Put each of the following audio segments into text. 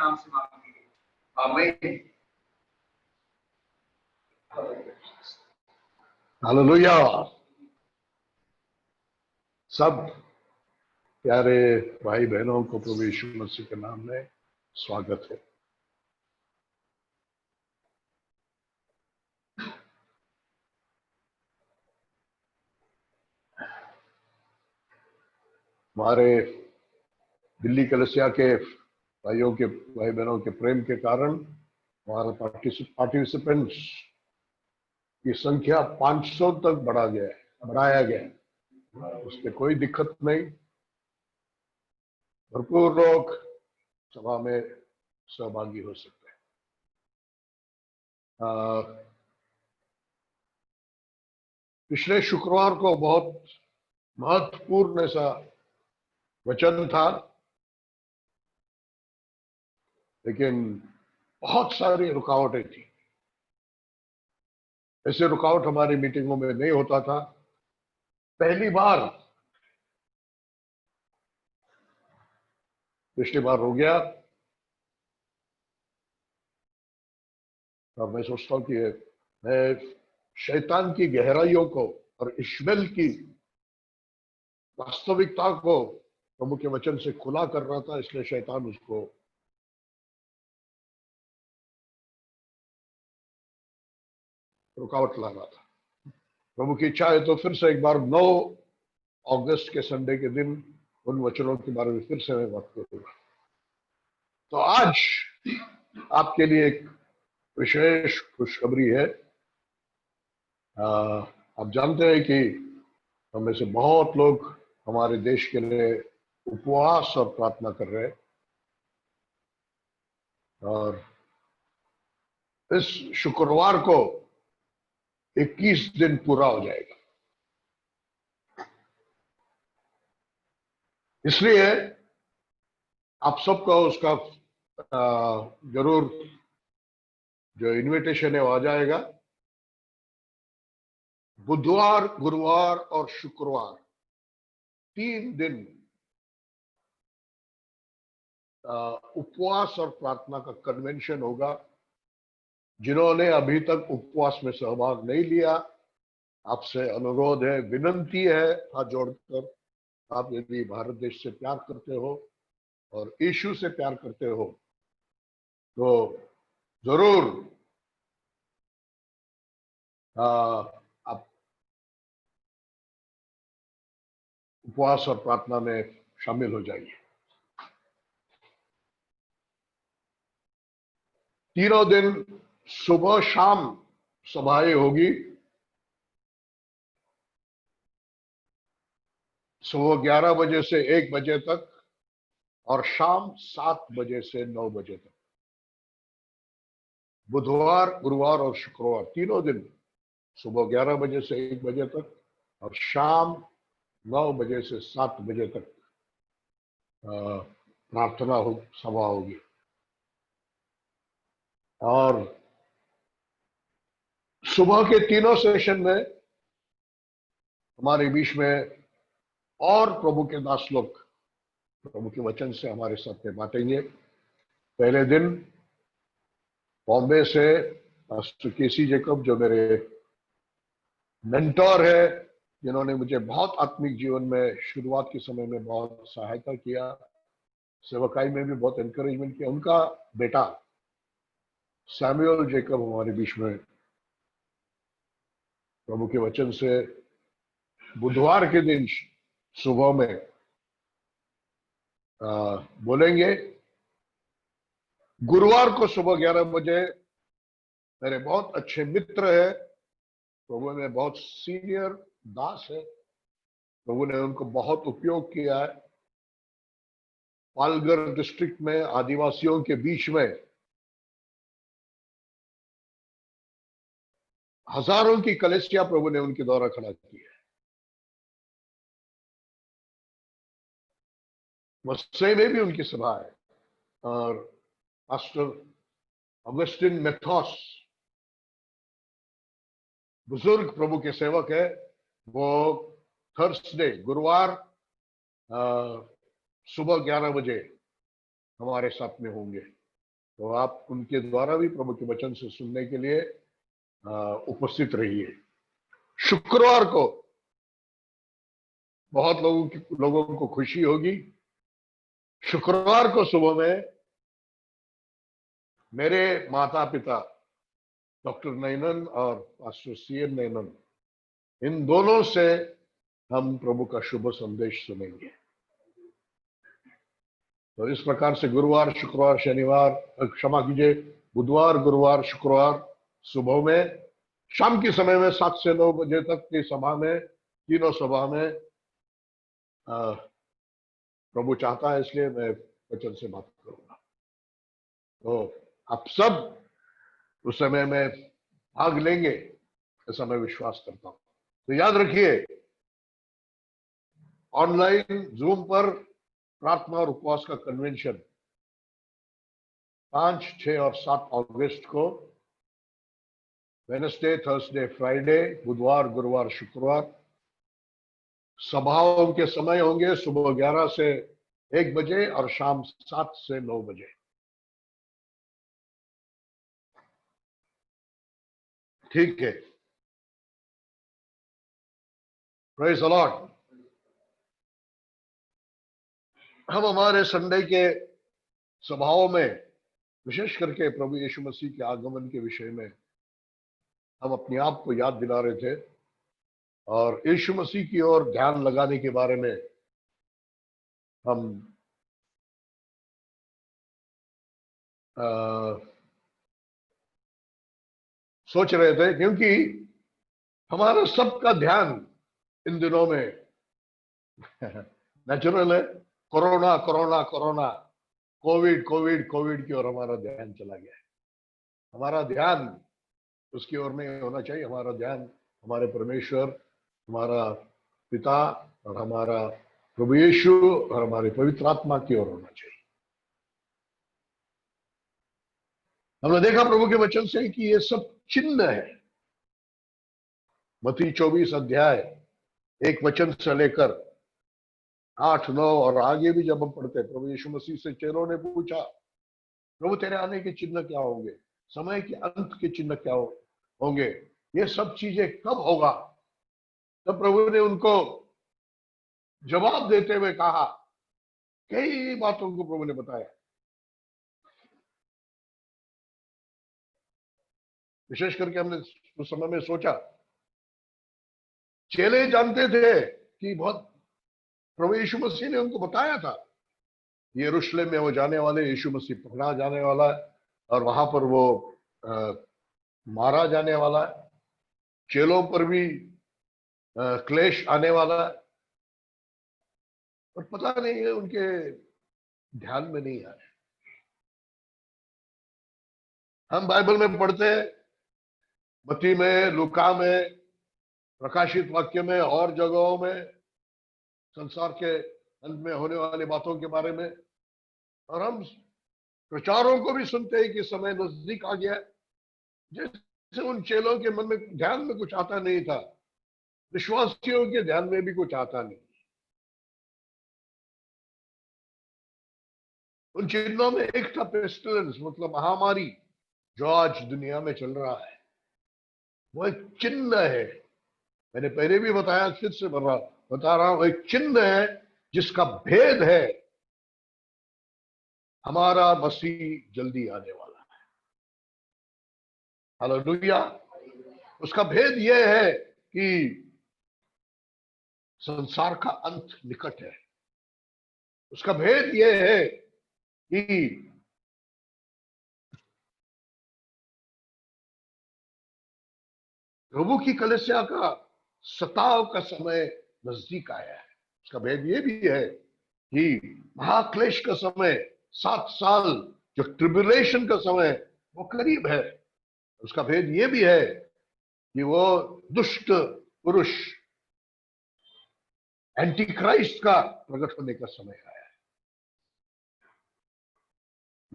नाम से मांगते हैं, आमीन। हालेलुया। सब प्यारे भाई बहनों को प्रभु यीशु मसीह के नाम में स्वागत है। हमारे दिल्ली कलीसिया के भाई बहनों के प्रेम के कारण हमारा पार्टिसिपेंट्स की संख्या 500 तक बढ़ाया गया है। उसमें कोई दिक्कत नहीं, भरपूर लोग सभा में सहभागी हो सकते हैं। पिछले शुक्रवार को बहुत महत्वपूर्ण ऐसा वचन था, लेकिन बहुत सारी रुकावटें थी। ऐसे रुकावट हमारी मीटिंगों में नहीं होता था। पहली बार पिछली बार हो गया, और मैं सोचता हूं कि मैं शैतान की गहराइयों को और ईश्वर की वास्तविकता को प्रभु के वचन से खुला कर रहा था, इसलिए शैतान उसको रुकावट ला रहा था। प्रभु की इच्छा है तो फिर से एक बार 9 अगस्त के संडे के दिन उन वचनों के बारे में फिर से मैं बात करूंगा। तो आज आपके लिए एक विशेष खुशखबरी है। आप जानते हैं कि हम में से बहुत लोग हमारे देश के लिए उपवास और प्रार्थना कर रहे हैं, और इस शुक्रवार को 21 दिन पूरा हो जाएगा। इसलिए आप सबको उसका जरूर जो इनविटेशन है वो आ जाएगा। बुधवार, गुरुवार और शुक्रवार 3 दिन उपवास और प्रार्थना का कन्वेंशन होगा। जिन्होंने अभी तक उपवास में सहभाग नहीं लिया, आपसे अनुरोध है, विनंती है हाथ जोड़कर, आप यदि भारत देश से प्यार करते हो और यीशु से प्यार करते हो तो जरूर आप उपवास और प्रार्थना में शामिल हो जाइए। तीनों दिन सुबह शाम सभाएं होगी। सुबह 11 बजे से 1 बजे तक और शाम 7 बजे से 9 बजे तक। बुधवार, गुरुवार और शुक्रवार तीनों दिन सुबह 11 बजे से 1 बजे तक और शाम 9 बजे से 7 बजे तक प्रार्थना सभा होगी। और सुबह के तीनों सेशन में हमारे बीच में और प्रभु के दास लोग प्रभु के वचन से हमारे साथ में बांटेंगे। पहले दिन बॉम्बे से पास्टर केसी जेकब, जो मेरे मेंटोर है, जिन्होंने मुझे बहुत आत्मिक जीवन में शुरुआत के समय में बहुत सहायता किया, सेवकाई में भी बहुत एनकरेजमेंट किया, उनका बेटा सैमुअल जेकब हमारे बीच में प्रभु के वचन से बुधवार के दिन सुबह में बोलेंगे। गुरुवार को सुबह 11 बजे मेरे बहुत अच्छे मित्र है, प्रभु में बहुत सीनियर दास है, प्रभु ने उनको बहुत उपयोग किया है। पालघर डिस्ट्रिक्ट में आदिवासियों के बीच में हजारों की कलीसिया प्रभु ने उनके द्वारा खड़ा किया है। मस्से में भी उनकी सभा है, और पास्टर अगस्टिन मेथोस बुजुर्ग प्रभु के सेवक है, वो थर्सडे गुरुवार सुबह 11 बजे हमारे साथ में होंगे। तो आप उनके द्वारा भी प्रभु के वचन से सुनने के लिए उपस्थित रहिए। शुक्रवार को बहुत लोगों को खुशी होगी। शुक्रवार को सुबह में मेरे माता पिता डॉक्टर नैनन और पास्टर सीएन नैनन, इन दोनों से हम प्रभु का शुभ संदेश सुनेंगे। तो इस प्रकार से गुरुवार, शुक्रवार, शनिवार, क्षमा कीजिए, बुधवार, गुरुवार, शुक्रवार सुबह में, शाम के समय में 7 से 9 बजे तक की सभा में, तीनों सभा में प्रभु चाहता है, इसलिए मैं वचन से बात करूंगा। तो आप सब उस समय में भाग लेंगे, ऐसा मैं विश्वास करता हूं। तो याद रखिए, ऑनलाइन जूम पर प्रार्थना और उपवास का कन्वेंशन 5, 6 और 7 अगस्त को, वेडनेसडे, थर्सडे, फ्राइडे, बुधवार, गुरुवार, शुक्रवार। सभाओं के समय होंगे सुबह 11 से 1 बजे और शाम 7 से 9 बजे। ठीक है, प्रेज द लॉर्ड। हम हमारे संडे के सभाओं में विशेष करके प्रभु यीशु मसीह के आगमन के विषय में हम अपने आप को याद दिला रहे थे और यीशु मसीह की ओर ध्यान लगाने के बारे में हम सोच रहे थे, क्योंकि हमारा सबका ध्यान इन दिनों में नेचुरल है, corona corona corona, Covid Covid Covid की ओर हमारा ध्यान चला गया है। हमारा ध्यान उसकी ओर नहीं होना चाहिए। हमारा ध्यान हमारे परमेश्वर, हमारा पिता और हमारा प्रभु यीशु और हमारे पवित्र आत्मा की ओर होना चाहिए। हमने देखा प्रभु के वचन से कि ये सब चिन्ह है। मत्ती 24 अध्याय 1 वचन से लेकर 8, 9 और आगे भी जब हम पढ़ते, प्रभु यीशु मसीह से चेलों ने पूछा, प्रभु तेरे आने के चिन्ह क्या होंगे, समय के अंत के चिन्ह क्या होंगे, ये सब चीजें कब होगा? तब प्रभु ने उनको जवाब देते हुए कहा, कई बातों को प्रभु ने बताया। विशेष करके हमने उस समय में सोचा, चेले जानते थे कि बहुत प्रभु यीशु मसीह ने उनको बताया था, यरूशलेम में वो जाने वाले, यीशु मसीह पकड़ा जाने वाला है और वहां पर वो मारा जाने वाला है, चेलों पर भी क्लेश आने वाला है। और पता नहीं है, उनके ध्यान में नहीं आया। हम बाइबल में पढ़ते हैं, मत्ती में, लूका में, प्रकाशित वाक्य में और जगहों में संसार के अंत में होने वाली बातों के बारे में, और हम प्रचारों को भी सुनते हैं कि समय नजदीक आ गया है। जैसे उन चेलों के मन में ध्यान में कुछ आता नहीं था, विश्वासियों के ध्यान में भी कुछ आता नहीं। उन चिन्हों में एक था पेस्टिलेंस, मतलब महामारी, जो आज दुनिया में चल रहा है। वो एक चिन्ह है। मैंने पहले भी बताया, फिर से बता रहा हूं, एक चिन्ह है जिसका भेद है हमारा मसीह जल्दी आने वाला है। हालेलुया। उसका भेद यह है कि संसार का अंत निकट है। उसका भेद यह है कि प्रभु की कलीसिया का सताव का समय नजदीक आया है। उसका भेद यह भी है कि महाक्लेश का समय, 7 साल जो ट्रिब्यूलेशन का समय, वो करीब है। उसका भेद यह भी है कि वो दुष्ट पुरुष एंटी क्राइस्ट का प्रकट होने का समय आया है।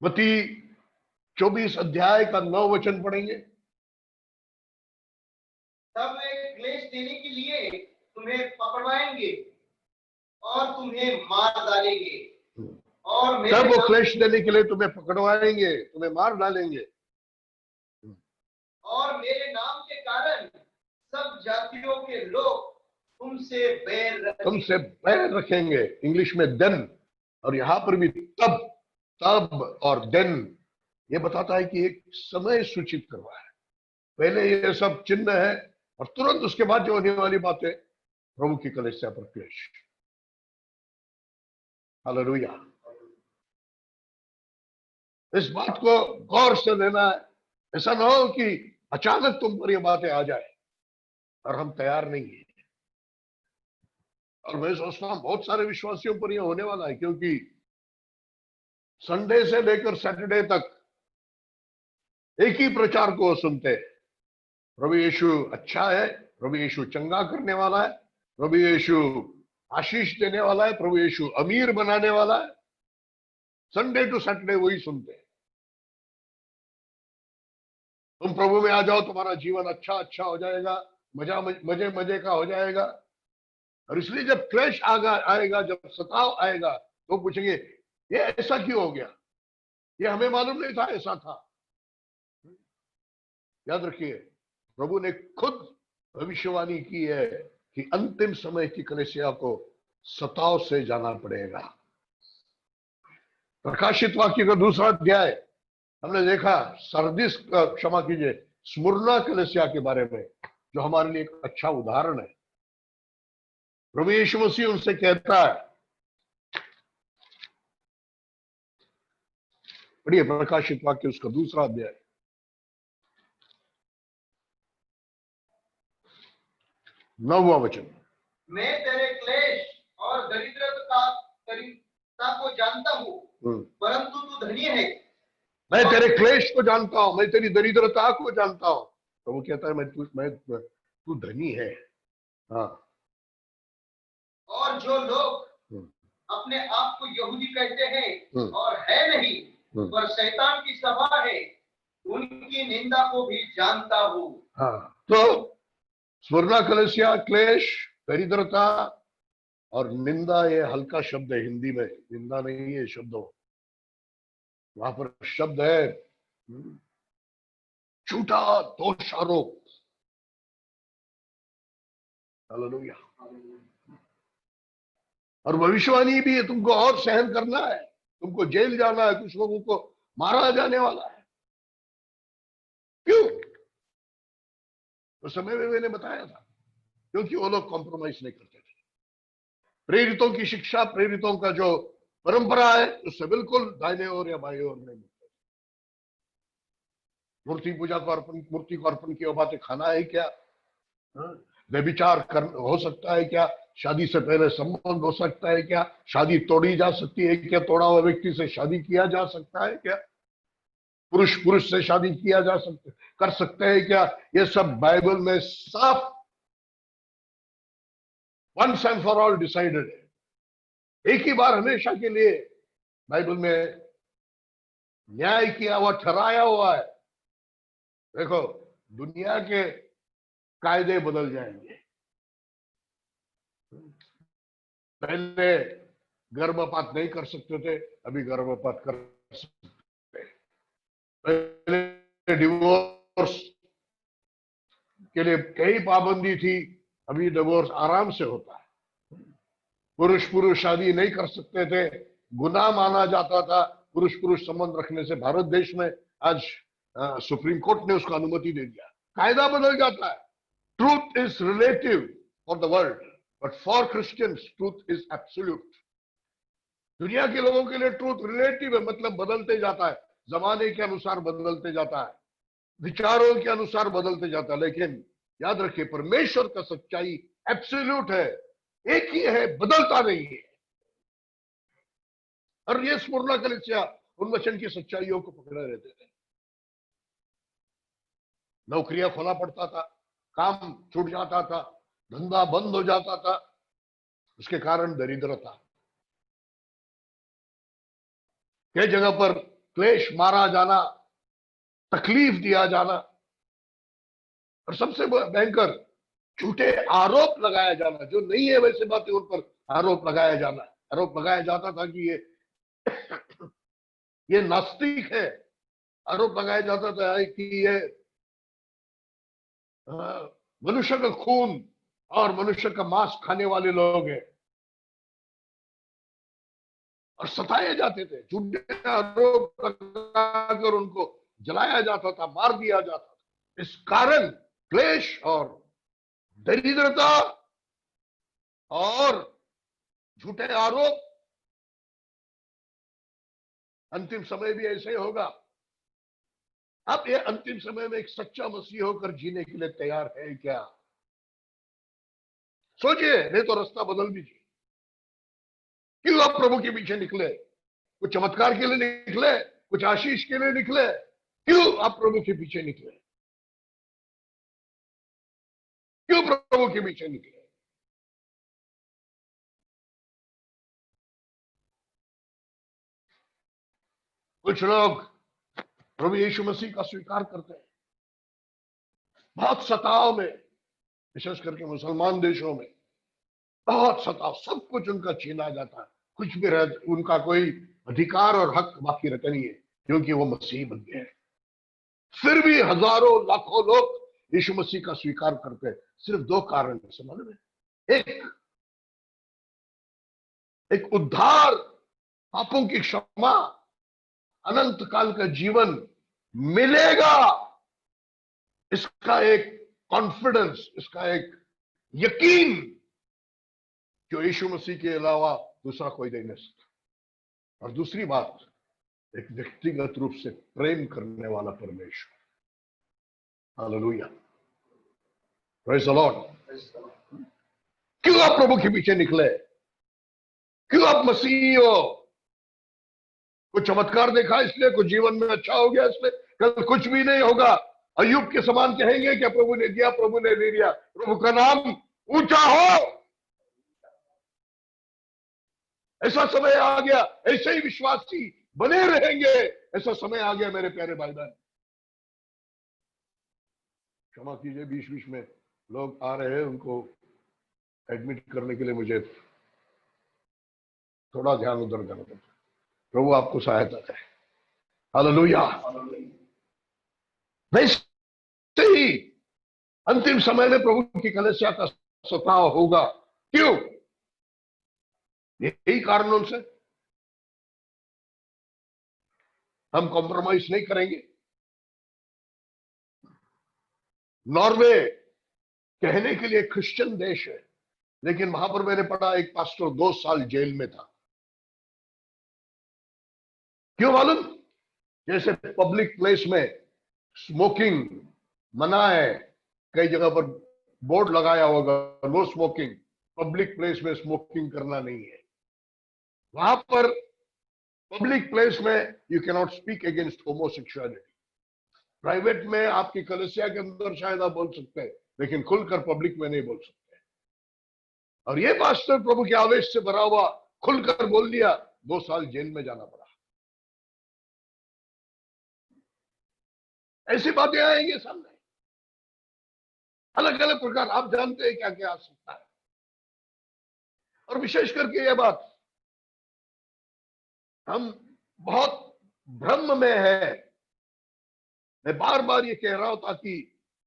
मत्ती 24 अध्याय का 9 वचन पढ़ेंगे। तब वे क्लेश देने के लिए तुम्हें पकड़वाएंगे और तुम्हें मार डालेंगे और मेरे तब वो नाम क्लेश देने के लिए तुम्हें पकड़वाएंगे, तुम्हें मार डालेंगे। और मेरे नाम के कारण सब जातियों के लोग तुमसे तुमसे बैर रखेंगे, इंग्लिश में देन, और यहां पर भी तब, तब और देन, ये बताता है कि एक समय सूचित करवा है। पहले ये सब चिन्ह है और तुरंत उसके बाद जो होने वाली बातें, प्रभु की कलीसिया पर क्लेश। हालेलुया। इस बात को गौर से लेना है। ऐसा ना हो कि अचानक तुम पर ये बातें आ जाए और हम तैयार नहीं है। और मैं सोचता हूं बहुत सारे विश्वासियों पर यह होने वाला है, क्योंकि संडे से लेकर सैटरडे तक एक ही प्रचार को सुनते हैं। प्रभु यीशु अच्छा है, प्रभु यीशु चंगा करने वाला है, प्रभु यीशु आशीष देने वाला है, प्रभु यीशु अमीर बनाने वाला है। संडे टू सैटरडे वही सुनते हैं। तुम प्रभु में आ जाओ, तुम्हारा जीवन अच्छा अच्छा हो जाएगा, मजे मजे का हो जाएगा। और इसलिए जब क्लेश आएगा, जब सताव आएगा, तो पूछेंगे ये ऐसा क्यों हो गया, ये हमें मालूम नहीं था ऐसा था। याद रखिए, प्रभु ने खुद भविष्यवाणी की है कि अंतिम समय की कलीसिया को सताव से जाना पड़ेगा। प्रकाशित वाक्य का 2 अध्याय हमने देखा सरदिस, क्षमा कीजिए, स्मुरना कलीसिया के बारे में, जो हमारे लिए एक अच्छा उदाहरण है। प्रभु यीशु मसीह उनसे कहता है, पढ़िए प्रकाशित वाक्य उसका 2 अध्याय 9वां वचन। मैं तेरे क्लेश और दरिद्रता को जानता हूँ, परंतु तू धनी है। मैं तेरे क्लेश को जानता हूं, मैं तेरी दरिद्रता को जानता हूं। तो वो कहता है तू धनी है। हाँ। और जो लोग अपने आप को यहूदी कहते हैं और है नहीं, पर शैतान की सभा है, उनकी निंदा को भी जानता हूँ। हाँ, तो स्वर्णा कलेसिया, क्लेश, दरिद्रता और निंदा, ये हल्का शब्द है हिंदी में, निंदा नहीं है शब्दों। वहां पर शब्द है झूठा दोषारोप। हालेलुया। और भविष्यवाणी भी है, तुमको और सहन करना है, तुमको जेल जाना है, कुछ लोगों को मारा जाने वाला है। क्यों? उस समय में मैंने बताया था, क्योंकि वो लोग कॉम्प्रोमाइज नहीं करते थे। प्रेरितों की शिक्षा, प्रेरितों का जो परंपरा है, उससे बिल्कुल दाहिने ओर या बाएं ओर नहीं मिलते। मूर्ति पूजा को अर्पण, मूर्ति को अर्पण की बातें खाना है क्या? व्यभिचार हो सकता है क्या? शादी से पहले संबंध हो सकता है क्या? शादी तोड़ी जा सकती है क्या? तोड़ा हुआ व्यक्ति से शादी किया जा सकता है क्या? पुरुष पुरुष से शादी किया जा सकता, कर सकते हैं क्या? ये सब बाइबल में साफ once and for all decided है। एक ही बार हमेशा के लिए बाइबल में न्याय किया हुआ, ठहराया हुआ है। देखो, दुनिया के कायदे बदल जाएंगे। पहले गर्भपात नहीं कर सकते थे, अभी गर्भपात कर सकते। पहले डिवोर्स के लिए कई पाबंदी थी, अभी डिवोर्स आराम से होता है। पुरुष पुरुष शादी नहीं कर सकते थे, गुनाह माना जाता था पुरुष पुरुष संबंध रखने से। भारत देश में आज सुप्रीम कोर्ट ने उसको अनुमति दे दिया। कायदा बदल जाता है। Truth is relative for the world, but for Christians truth is absolute. दुनिया के लोगों के लिए ट्रूथ रिलेटिव है, मतलब बदलते जाता है, जमाने के अनुसार बदलते जाता है, विचारों के अनुसार बदलते जाता है। लेकिन याद रखिए, परमेश्वर का सच्चाई एब्सोल्यूट है, एक ही है, बदलता नहीं है। और ये स्मुरना कलीसिया उन वचन की सच्चाइयों को पकड़े रहते थे। नौकरियां खोना पड़ता था, काम छूट जाता था, धंधा बंद हो जाता था, उसके कारण दरिद्रता। कई जगह पर क्लेश, मारा जाना, तकलीफ दिया जाना, और सबसे भयंकर झूठे आरोप लगाया जाना। जो नहीं है वैसे बातें उन पर आरोप लगाया जाना। आरोप लगाया जाता था कि ये ये नास्तिक है। आरोप लगाया जाता था कि ये मनुष्य का खून और मनुष्य का मांस खाने वाले लोग हैं, और सताए जाते थे, झूठे आरोप लगाकर उनको जलाया जाता था, मार दिया जाता था। इस कारण क्लेश और दरिद्रता और झूठे आरोप, अंतिम समय भी ऐसे ही होगा। अब ये अंतिम समय में एक सच्चा मसीह होकर जीने के लिए तैयार है क्या? सोचिए, नहीं तो रास्ता बदल दीजिए। क्यों आप प्रभु के पीछे निकले? कुछ चमत्कार के लिए निकले, कुछ आशीष के लिए निकले? क्यों आप प्रभु के पीछे निकले? क्यों प्रभु के पीछे निकले? कुछ लोग प्रभु यीशु मसीह का स्वीकार करते हैं, बहुत सताव में, विशेष करके मुसलमान देशों में बहुत सताव, सब कुछ उनका छीना जाता है, कुछ भी रह, उनका कोई अधिकार और हक बाकी रहता नहीं है, क्योंकि वो मसीह बन गए। फिर भी हजारों लाखों लोग यीशु मसीह का स्वीकार करते हैं, सिर्फ दो कारण है, समझ में? एक उद्धार, पापों की क्षमा, अनंत काल का जीवन मिलेगा, इसका एक कॉन्फिडेंस, इसका एक यकीन, जो यीशु मसीह के अलावा दूसरा कोई दे नहीं सकता। और दूसरी बात, एक व्यक्तिगत रूप से प्रेम करने वाला परमेश्वर। Hallelujah, praise the Lord. क्यों आप प्रभु के पीछे निकले? क्यों आप मसीही हो? कुछ चमत्कार देखा इसलिए, कुछ जीवन में अच्छा हो गया इसलिए? कल कुछ भी नहीं होगा, अय्यूब के समान कहेंगे क्या प्रभु ने दिया, प्रभु ने नहीं दिया, प्रभु का नाम ऊंचा हो। ऐसा समय आ गया, ऐसे ही विश्वासी बने रहेंगे, ऐसा समय आ गया मेरे प्यारे भाई बहन। क्षमा कीजिए, बीच बीच में लोग आ रहे हैं, उनको एडमिट करने के लिए मुझे थोड़ा ध्यान उधर देना पड़ता है। प्रभु आपको सहायता करे। हालेलुया। वैसे ही अंतिम समय में प्रभु की कलीसिया का सताव होगा। क्यों? यही कारणों से हम कॉम्प्रोमाइज नहीं करेंगे। नॉर्वे कहने के लिए क्रिश्चियन देश है, लेकिन वहां पर मैंने पढ़ा एक पास्टर 2 साल जेल में था। क्यों मालूम? जैसे पब्लिक प्लेस में स्मोकिंग मना है, कई जगह पर बोर्ड लगाया होगा, नो स्मोकिंग, पब्लिक प्लेस में स्मोकिंग करना नहीं है। वहां पर पब्लिक प्लेस में you can not speak against homosexuality. Private में आपकी कलीसिया के अंदर शायद आप बोल सकते हैं, लेकिन खुलकर पब्लिक में नहीं बोल सकते। और ये पास्टर प्रभु के आवेश से भरा हुआ खुलकर बोल दिया, 2 साल जेल में जाना पड़ा। ऐसी बातें आएंगे सामने, अलग अलग प्रकार, आप जानते हैं क्या क्या आ सकता है। और विशेष करके यह बात, हम बहुत भ्रम में है। मैं बार बार ये कह रहा हूं ताकि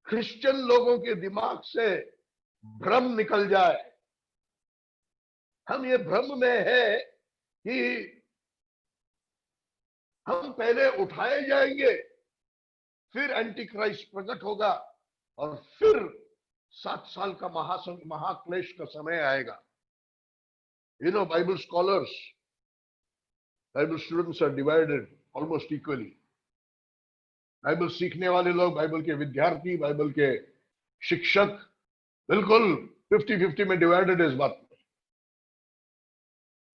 क्रिश्चियन लोगों के दिमाग से भ्रम निकल जाए। हम ये भ्रम में है कि हम पहले उठाए जाएंगे, फिर एंटी क्राइस्ट प्रकट होगा, और फिर 7 साल का महाक्लेश का समय आएगा। You know, Bible scholars, Bible students are divided almost equally. Bible सीखने वाले लोग, बाइबल के विद्यार्थी, बाइबल के शिक्षक बिल्कुल 50-50 में डिवाइडेड है इस बात में।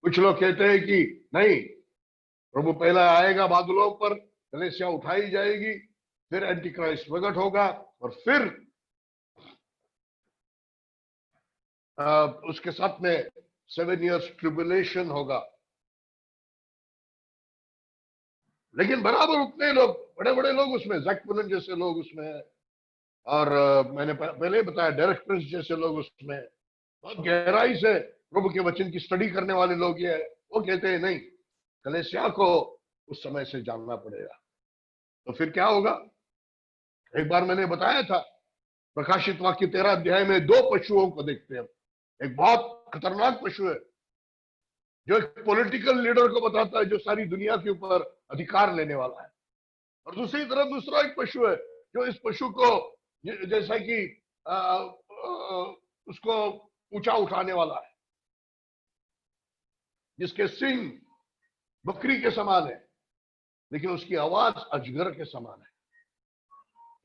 कुछ लोग कहते हैं कि नहीं, प्रभु पहला आएगा बादलों पर, कलीसिया उठाई जाएगी, फिर एंटी क्राइस्ट प्रकट होगा, और फिर उसके साथ में 7 years ट्रिब्युलेशन होगा। लेकिन बराबर उतने लोग, बड़े बड़े लोग उसमें, जैक पुनन जैसे लोग उसमें, और मैंने पहले बताया डेरेक प्रिंस जैसे लोग उसमें, बहुत गहराई से प्रभु के वचन की स्टडी करने वाले लोग ये, वो कहते हैं नहीं, कलीसिया को उस समय से जानना पड़ेगा। तो फिर क्या होगा? एक बार मैंने बताया था, प्रकाशित वाक्य 13 अध्याय में 2 पशुओं को देखते हैं। एक बहुत खतरनाक पशु है जो एक पॉलिटिकल लीडर को बताता है, जो सारी दुनिया के ऊपर अधिकार लेने वाला है, और दूसरी तरफ दूसरा एक पशु है जो इस पशु को जैसा कि उसको ऊंचा उठाने वाला है, जिसके सिंग बकरी के समान है लेकिन उसकी आवाज अजगर के समान है।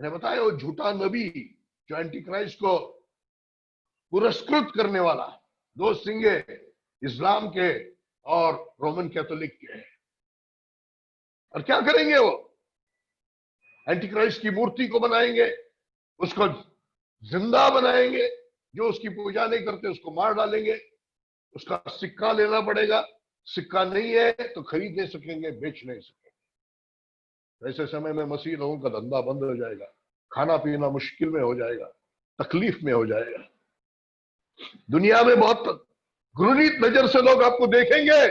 मैंने बताया वो झूठा नबी जो एंटी क्राइस्ट को पुरस्कृत करने वाला, 2 सिंगे इस्लाम के और रोमन कैथोलिक के हैं। और क्या करेंगे? वो एंटी क्राइस्ट की मूर्ति को बनाएंगे, उसको जिंदा बनाएंगे, जो उसकी पूजा नहीं करते उसको मार डालेंगे, उसका सिक्का लेना पड़ेगा, सिक्का नहीं है तो खरीद नहीं सकेंगे, बेच नहीं सकेंगे। ऐसे समय में मसीह लोगों का धंधा बंद हो जाएगा, खाना पीना मुश्किल में हो जाएगा, तकलीफ में हो जाएगा। दुनिया में बहुत घृणित नजर से लोग आपको देखेंगे।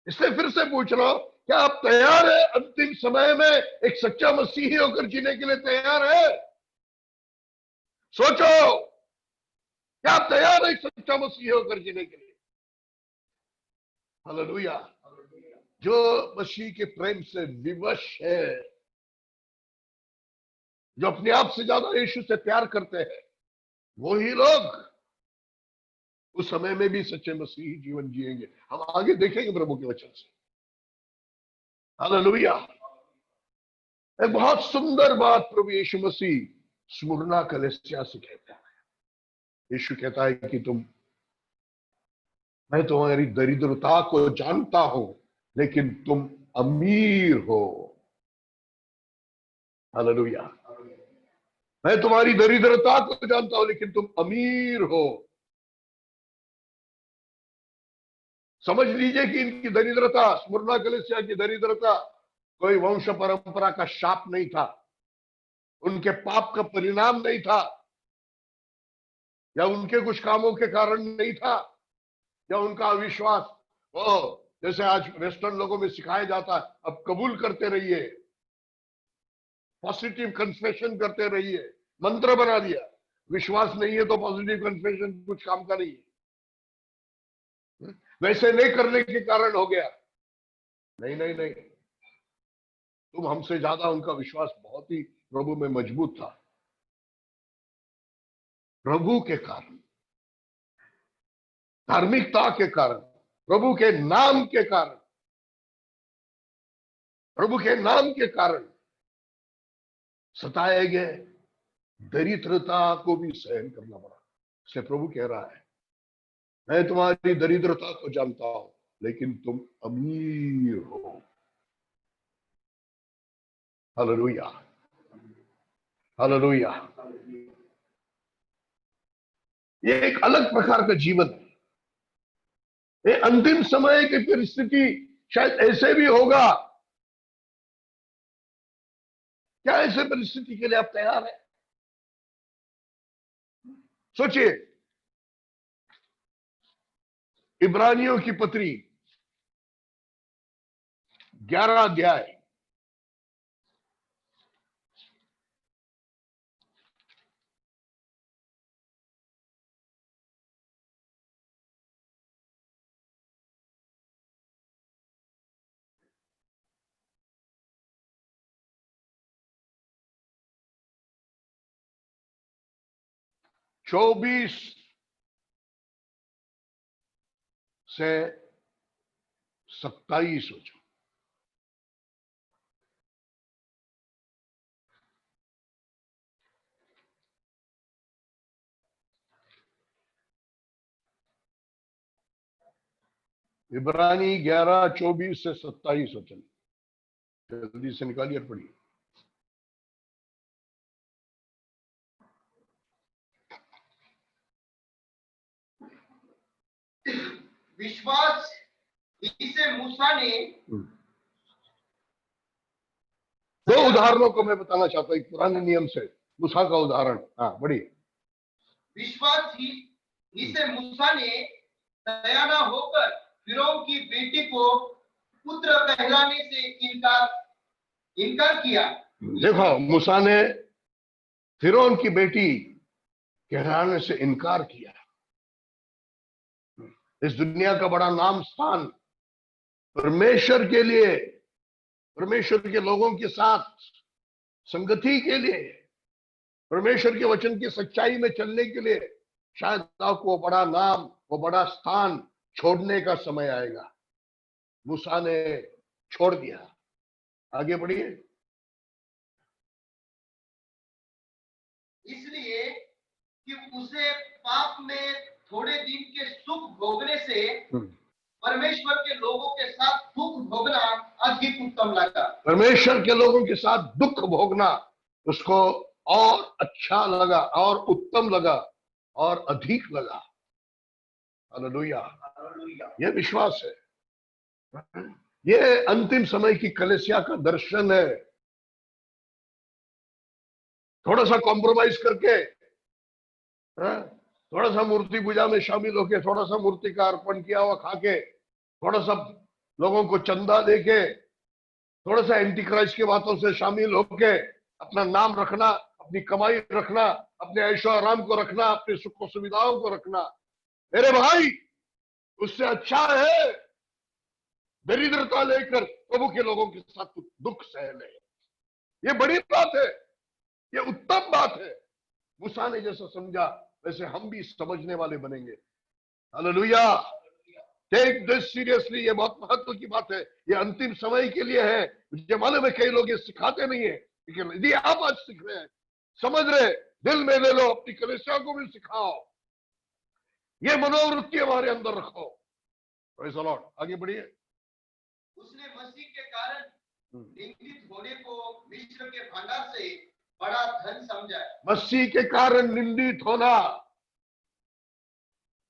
इसलिए फिर से पूछ रहा हूं, क्या आप तैयार है अंतिम समय में एक सच्चा मसीही होकर जीने के लिए तैयार है? सोचो, क्या आप तैयार है एक सच्चा मसीही होकर जीने के लिए? हालेलुया। जो मसीह के प्रेम से विवश है, जो अपने आप से ज्यादा यीशु से प्यार करते हैं, वही लोग उस समय में भी सच्चे मसीही जीवन जिएंगे। हम आगे देखेंगे प्रभु के वचन से। हालेलुया। एक बहुत सुंदर बात प्रभु यीशु मसीह स्मुरना कलीसिया से कहता है। यीशु कहता है कि मैं तुम्हारी दरिद्रता को जानता हूं लेकिन तुम अमीर हो। हालेलुया। मैं तुम्हारी दरिद्रता को जानता हूं लेकिन तुम अमीर हो। समझ लीजिए कि इनकी दरिद्रता, स्मुरना कलीसिया की दरिद्रता कोई वंश परंपरा का शाप नहीं था, उनके पाप का परिणाम नहीं था, या उनके कुछ कामों के कारण नहीं था, या उनका अविश्वास। जैसे आज वेस्टर्न लोगों में सिखाया जाता है, अब कबूल करते रहिए, पॉजिटिव कन्फेशन करते रहिए, मंत्र बना दिया। विश्वास नहीं है तो पॉजिटिव कन्फेशन कुछ काम का नहीं है। वैसे नहीं करने के कारण हो गया। नहीं नहीं नहीं, तुम हमसे ज्यादा, उनका विश्वास बहुत ही प्रभु में मजबूत था। प्रभु के कारण, धार्मिकता के कारण, प्रभु के नाम के कारण, प्रभु के नाम के कारण सताए गए, दरिद्रता को भी सहन करना पड़ा। इसलिए प्रभु कह रहा है, मैं तुम्हारी दरिद्रता को जानता हूं लेकिन तुम अमीर हो। Hallelujah, hallelujah. ये एक अलग प्रकार का जीवन है। ये अंतिम समय की परिस्थिति शायद ऐसे भी होगा। क्या ऐसे परिस्थिति के लिए आप तैयार हैं? सोचिए, इब्रानियों की पत्री 11 अध्याय, चौबीस से 27 हो जाओ। इब्रानी 11, 24 से 27 हो। चलिए जल्दी से निकालिए और पढ़िए। विश्वास ही से मूसा ने, 2 उदाहरणों को मैं बताना चाहता हूं, एक पुराने नियम से मूसा का उदाहरण। हाँ बढ़िए। विश्वास ही से मूसा ने दयाना होकर फिरौन की बेटी को पुत्र कहलाने से इनकार किया। देखो, मूसा ने फिरौन की बेटी कहलाने से इनकार किया। इस दुनिया का बड़ा नाम स्थान परमेश्वर के लिए, परमेश्वर के लोगों के साथ संगति के लिए, परमेश्वर के वचन की सच्चाई में चलने के लिए शायद आपको वो बड़ा नाम, वो बड़ा स्थान छोड़ने का समय आएगा। मूसा ने छोड़ दिया। आगे बढ़िए। इसलिए कि उसे पाप में थोड़े दिन के सुख भोगने से परमेश्वर के लोगों के साथ दुख भोगना अधिक उत्तम लगा। परमेश्वर के लोगों के साथ दुख भोगना उसको और अच्छा लगा, और उत्तम लगा, और अधिक लगा। हालेलुया। ये विश्वास है। ये अंतिम समय की कलीसिया का दर्शन है। थोड़ा सा कॉम्प्रोमाइज करके, थोड़ा सा मूर्ति पूजा में शामिल होके, थोड़ा सा मूर्ति का अर्पण किया हुआ खा के, थोड़ा सा लोगों को चंदा देके, थोड़ा सा एंटी क्राइस्ट की बातों से शामिल होके अपना नाम रखना, अपनी कमाई रखना, अपने ऐशो आराम को रखना, अपनी सुख सुविधाओं को रखना, मेरे भाई, उससे अच्छा है दरिद्रता लेकर प्रभु के लोगों के साथ दुख सह ले। ये बड़ी बात है, ये उत्तम बात है। मूसा ने जैसा समझा वैसे हम भी समझने वाले बनेंगे। हालेलुया। Take this seriously. ये बहुत महत्व की बात है। ये अंतिम समय के लिए है। मुझे मालूम है कई लोग ये सिखाते नहीं है, लेकिन यदि आप आज सीख रहे हैं, समझ रहे, दिल में ले लो, अपनी कलीसिया को भी सिखाओ, ये मनोवृत्ति हमारे अंदर रखो। Praise the Lord. आगे बढ़िए। उसने मसीह के कारण निंदित होने को मिस्र के भंडार से बड़ा धन समझा। मसीह के कारण निंदित होना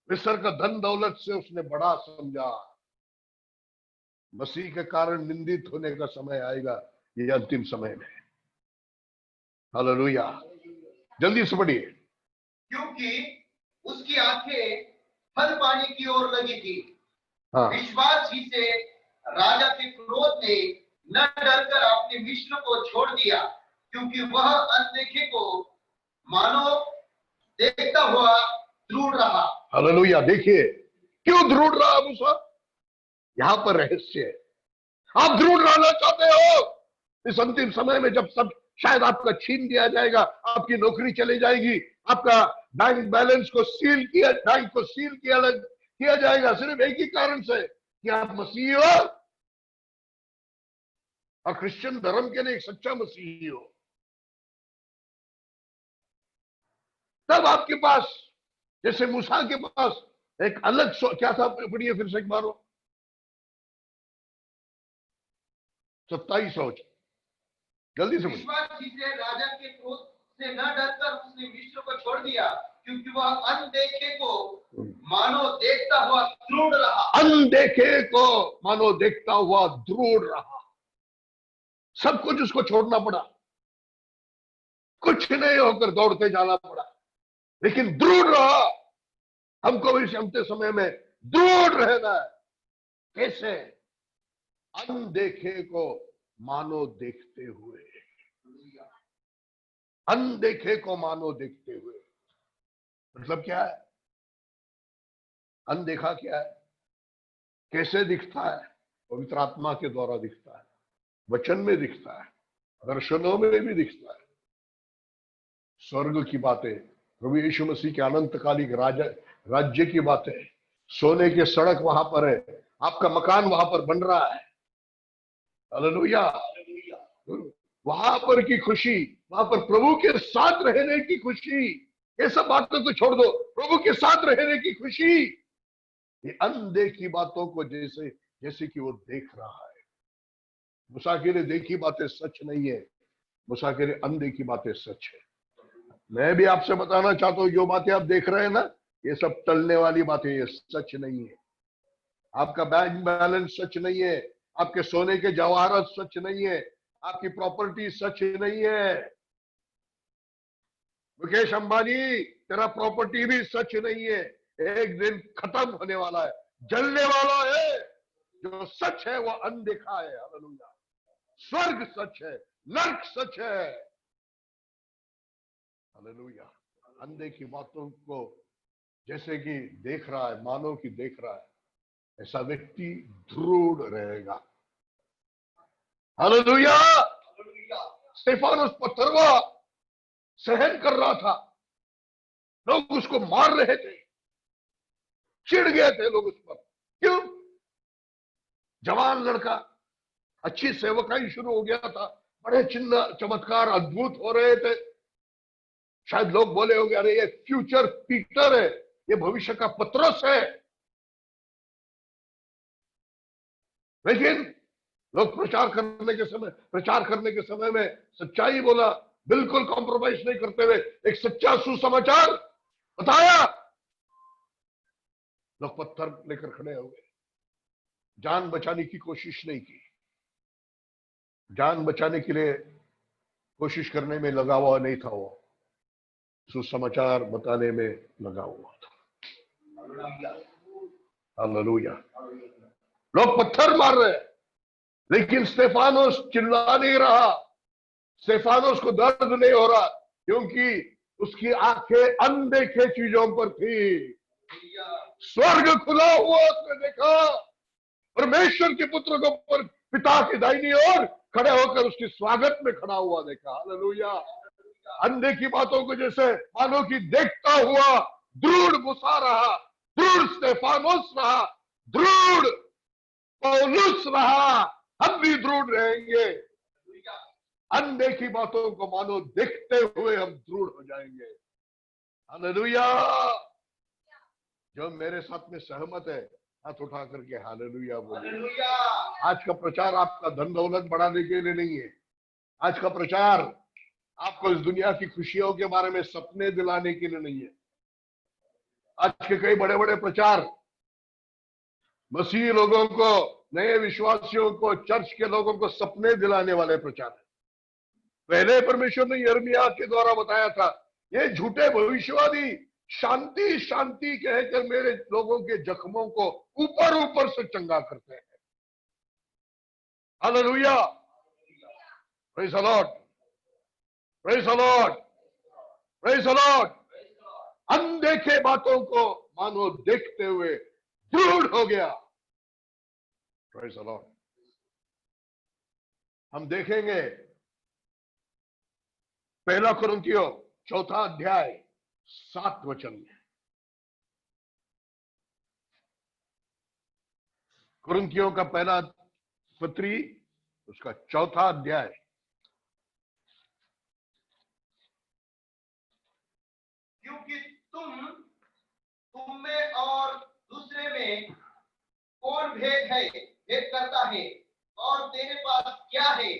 मिस्र का धन दौलत से उसने बड़ा समझा। मसीह के कारण निंदित होने का समय आएगा, ये अंतिम समय में। हालेलुया। जल्दी से पढ़िए। क्योंकि उसकी आंखें फल पाने की ओर लगी थी। हाँ। विश्वास ही से राजा के क्रोध ने न डरकर अपने मिस्र को छोड़ दिया, क्योंकि वह अनदेखे को मानो देखता हुआ दृढ़ रहा। हालेलुया। देखिए क्यों दृढ़ रहा मूसा। यहां पर रहस्य है। आप दृढ़ रहना चाहते हो इस अंतिम समय में, जब सब शायद आपका छीन दिया जाएगा, आपकी नौकरी चली जाएगी, आपका बैंक बैलेंस को सील किया जाएगा, सिर्फ एक ही कारण से कि आप मसीही हो और क्रिश्चियन धर्म के लिए एक सच्चा मसीही हो। तब आपके पास, जैसे मूसा के पास एक अलग क्या था, पढ़िए फिर से एक बार। 27 सोच जल्दी से। विश्वास ही से राजा के क्रोध से न डरकर उसने मिस्र को छोड़ दिया, क्योंकि वह अनदेखे को मानो देखता हुआ दृढ़ रहा। अनदेखे को मानो देखता हुआ दृढ़ रहा। सब कुछ उसको छोड़ना पड़ा, कुछ नहीं होकर दौड़ते जाना पड़ा, लेकिन दृढ़ रहा। हमको भी अंतिम समय में दृढ़ रहना है। कैसे? अनदेखे को मानो देखते हुए। अनदेखे को मानो देखते हुए मतलब क्या है? अनदेखा क्या है? कैसे दिखता है? पवित्र आत्मा के द्वारा दिखता है, वचन में दिखता है, दर्शनों में भी दिखता है। स्वर्ग की बातें, प्रभु यीशु मसीह के अनंतकालिक राज्य की बातें, सोने की सड़क वहां पर है, आपका मकान वहां पर बन रहा है। हालेलुया। वहां पर की खुशी, वहां पर प्रभु के साथ रहने की खुशी, ये सब बातों को छोड़ दो, प्रभु के साथ रहने की खुशी। ये अनदेखी बातों को जैसे कि वो देख रहा है। मूसा के लिए देखी बातें सच नहीं है, मूसा के लिए अनदेखी बातें सच है। मैं भी आपसे बताना चाहता हूं, जो बातें आप देख रहे हैं ना, ये सब टलने वाली बातें, ये सच नहीं है। आपका बैंक बैलेंस सच नहीं है, आपके सोने के जवाहरात सच नहीं है, आपकी प्रॉपर्टी सच नहीं है। मुकेश अंबानी, तेरा प्रॉपर्टी भी सच नहीं है। एक दिन खत्म होने वाला है, जलने वाला है, जो सच है वो अनदेखा है। हालेलुया। स्वर्ग सच है, नरक सच है। हालेलुया। अनदेखी बातों को जैसे कि देख रहा है, मानो कि देख रहा है, ऐसा व्यक्ति दृढ़ रहेगा। हालेलुया। स्टेफानस पथरवा सहन कर रहा था, लोग उसको मार रहे थे, चिढ़ गए थे लोग उस पर। क्यों? जवान लड़का, अच्छी सेवकाई शुरू हो गया था, बड़े चिन्ह चमत्कार अद्भुत हो रहे थे। शायद लोग बोले होंगे, अरे ये फ्यूचर पीटर है, ये भविष्य का पतरस है। लेकिन लोग प्रचार करने के समय में सच्चाई बोला, बिल्कुल कॉम्प्रोमाइज नहीं करते हुए एक सच्चा सुसमाचार बताया। लोग पत्थर लेकर खड़े हो गए। जान बचाने की कोशिश नहीं की, जान बचाने के लिए कोशिश करने में लगा हुआ नहीं था, वो सुसमाचार बताने में लगा हुआ था। हालेलुया। लोग पत्थर मार रहे हैं, लेकिन स्टेफानोस चिल्ला नहीं रहा। स्टेफानोस को दर्द नहीं हो रहा, क्योंकि उसकी आंखें अनदेखे चीजों पर थी। स्वर्ग खुला हुआ उसने देखा, परमेश्वर के पुत्र को पर पिता की दाहिनी ओर खड़े होकर उसके स्वागत में खड़ा हुआ देखा। हालेलुया। अनदेखी बातों को जैसे मानो कि देखता हुआ दृढ़ मूसा रहा, दृढ़ स्टेफानोस रहा, दृढ़ पौलुस रहा। हम भी दृढ़ रहेंगे। अनदेखी बातों को मानो देखते हुए हम दृढ़ हो जाएंगे। हालेलुया। जो मेरे साथ में सहमत है, हाथ उठा करके हालेलुया बोलिए। आज का प्रचार आपका धन दौलत बढ़ाने के लिए नहीं है। आज का प्रचार आपको इस दुनिया की खुशियों के बारे में सपने दिलाने के लिए नहीं है। आज के कई बड़े बड़े प्रचार मसीही लोगों को, नए विश्वासियों को, चर्च के लोगों को सपने दिलाने वाले प्रचार है। पहले परमेश्वर ने यिर्मयाह के द्वारा बताया था, ये झूठे भविष्यवादी शांति शांति कहकर मेरे लोगों के जख्मों को ऊपर ऊपर से चंगा करते हैं। Hallelujah. Praise the lord, praise the lord, praise the lord. अनदेखे बातों को मानो देखते हुए दृढ़ हो गया। Praise the lord. हम देखेंगे पहला कुरिन्थियों 4 अध्याय 7 वचन में। कुरिन्थियों का पहला पत्री, उसका 4 अध्याय। क्योंकि तुम में और दूसरे में कौन भेद करता है, और तेरे पास क्या है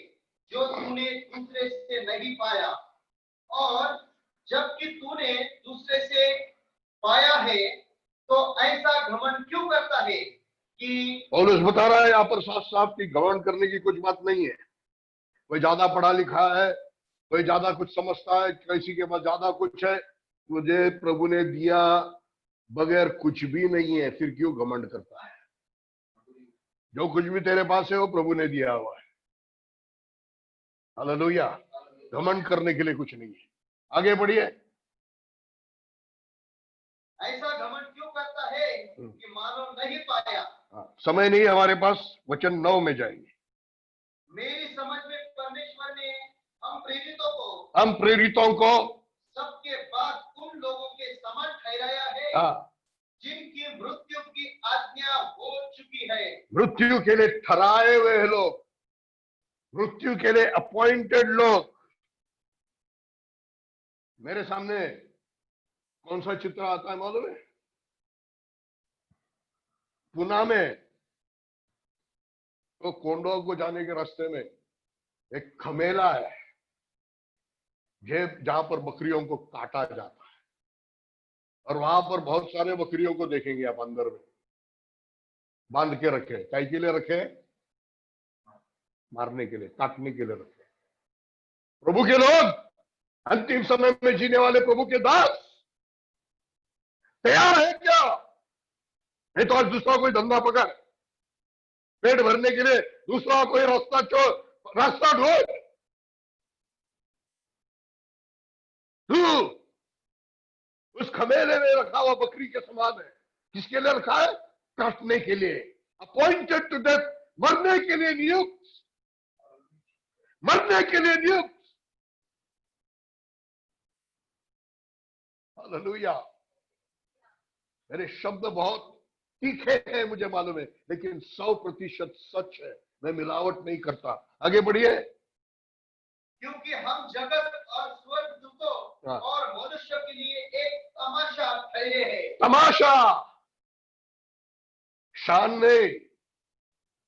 जो तूने दूसरे से नहीं पाया, और जबकि तूने दूसरे से पाया है तो ऐसा घमंड क्यों करता है कि। पौलुस बता रहा है यहाँ पर साफ साफ कि घमंड करने की कुछ बात नहीं है। कोई ज्यादा पढ़ा लिखा है, कोई ज्यादा कुछ समझता है, किसी के पास ज्यादा कुछ है, मुझे प्रभु ने दिया बगैर कुछ भी नहीं है, फिर क्यों घमंड करता है? जो कुछ भी तेरे पास है वो प्रभु ने दिया हुआ है। हालेलुया। घमंड करने के लिए कुछ नहीं है। आगे बढ़िए। ऐसा घमंड क्यों करता है कि मानो नहीं पाया। समय नहीं हमारे पास, वचन 9 में जाएंगे। मेरी समझ में परमेश्वर ने हम प्रेरितों को सबके बाद उन लोगों के समान ठहराया है जिनकी मृत्यु की आज्ञा हो चुकी है। मृत्यु के लिए ठहराए हुए लोग, मृत्यु के लिए अपॉइंटेड लोग। मेरे सामने कौन सा चित्र आता है मालूम है? पुणे में तो कोंडो को जाने के रास्ते में एक खमेला है, जहां पर बकरियों को काटा जाता है, और वहां पर बहुत सारे बकरियों को देखेंगे आप अंदर में बांध के रखे। काय के लिए रखे? मारने के लिए, काटने के लिए रखे। प्रभु के लोग, अंतिम समय में जीने वाले प्रभु के दास तैयार है क्या? नहीं तो आज दूसरा कोई धंधा पकड़, पेट भरने के लिए दूसरा कोई रास्ता ढूंढ। तू उस खमेले में रखा हुआ बकरी के समान है। किसके लिए रखा है? काटने के लिए, अपॉइंटेड टू डेथ, मरने के लिए नियुक्त, मरने के लिए नियुक्त। हालेलुया। मेरे शब्द बहुत तीखे हैं मुझे मालूम है, लेकिन 100% सच है। मैं मिलावट नहीं करता। आगे बढ़िए। क्योंकि हम जगत और स्वर्गदूतों और मनुष्य के लिए एक तमाशा ठहरे हैं। तमाशा, शान नहीं,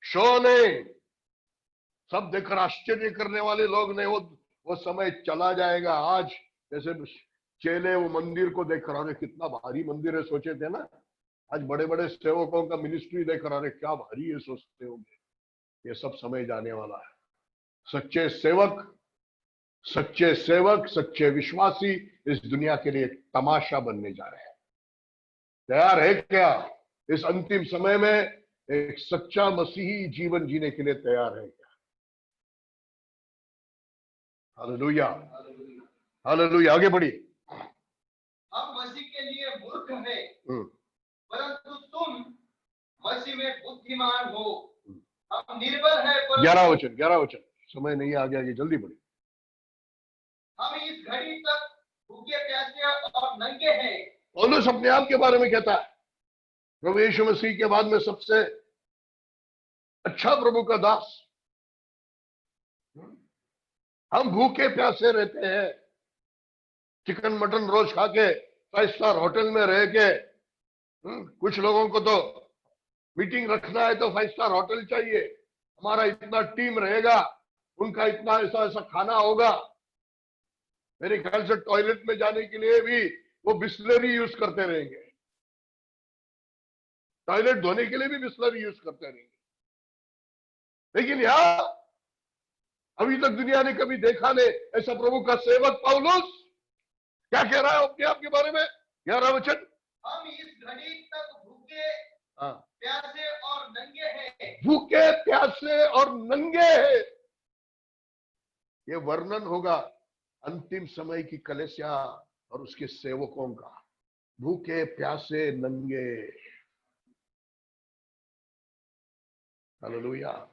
शो नहीं, सब देखकर आश्चर्य करने वाले लोग नहीं। वो समय चला जाएगा। आज जैसे चेले वो मंदिर को देखकर, अरे कितना भारी मंदिर है सोचे थे ना, आज बड़े बड़े सेवकों का मिनिस्ट्री देखकर अरे क्या भारी है सोचते होंगे। ये सब समय जाने वाला है। सच्चे सेवक, सच्चे विश्वासी इस दुनिया के लिए तमाशा बनने जा रहे हैं। तैयार है क्या? इस अंतिम समय में एक सच्चा मसीही जीवन जीने के लिए तैयार है क्या? Hallelujah, hallelujah. आगे बढ़िए। हम मसीह के लिए मूर्ख हैं, परंतु तुम मसीह में बुद्धिमान हो। हम निर्बल है, 11 वचन, समय नहीं आ गया, जल्दी बढ़िए। हम इस घड़ी तक भूखे प्यासे और नंगे हैं। पौलुस अपने आप के बारे में कहता है, प्रभु यीशु मसीह के बाद में सबसे अच्छा प्रभु का दास। हम भूखे प्यासे रहते हैं, चिकन मटन रोज खा के 5 स्टार होटल में रह के। कुछ लोगों को तो मीटिंग रखना है तो 5 स्टार होटल चाहिए, हमारा इतना टीम रहेगा, उनका इतना ऐसा खाना होगा। मेरे ख्याल से टॉयलेट में जाने के लिए भी वो बिस्लरी यूज करते रहेंगे, टॉयलेट धोने के लिए भी बिस्लरी यूज करते रहेंगे। लेकिन यहां अभी तक दुनिया ने कभी देखा नहीं ऐसा प्रभु का सेवक पौलुस क्या कह रहा है अपने आप के बारे में। 11 वचन, हम इस घड़ी तक भूखे प्यासे और नंगे हैं। भूखे प्यासे और नंगे हैं। ये वर्णन होगा अंतिम समय की कलीसिया और उसके सेवकों का। भूखे प्यासे नंगे। हालेलुया।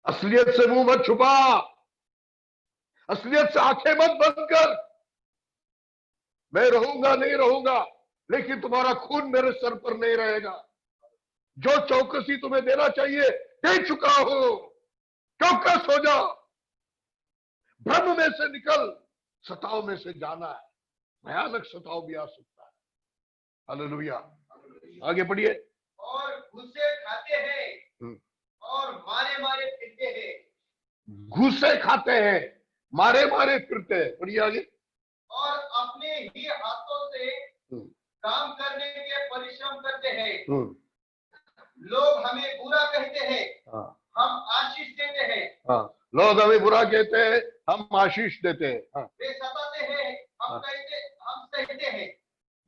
असलियत से मुंह मत छुपा, असलियत से आंखें मत बंद कर। मैं रहूंगा नहीं रहूंगा, लेकिन तुम्हारा खून मेरे सर पर नहीं रहेगा। जो चौकसी तुम्हें देना चाहिए दे चुका हूं। चौकस हो जाओ, भ्रम में से निकल, सताव में से जाना है। भयानक सताव भी आ सकता है। हालेलुया। आगे बढ़िए। और घुसे खाते हैं और मारे मारे फिरते हैं। घुसे खाते हैं, मारे मारे फिरते हैं। बढ़िया आगे। और अपने ही हाथों से काम करने के परिश्रम करते हैं। लोग हमें बुरा कहते हैं, हम आशीष देते हैं। लोग हमें बुरा कहते हैं, हम आशीष देते हैं। वे सताते हैं, हम सहते हैं।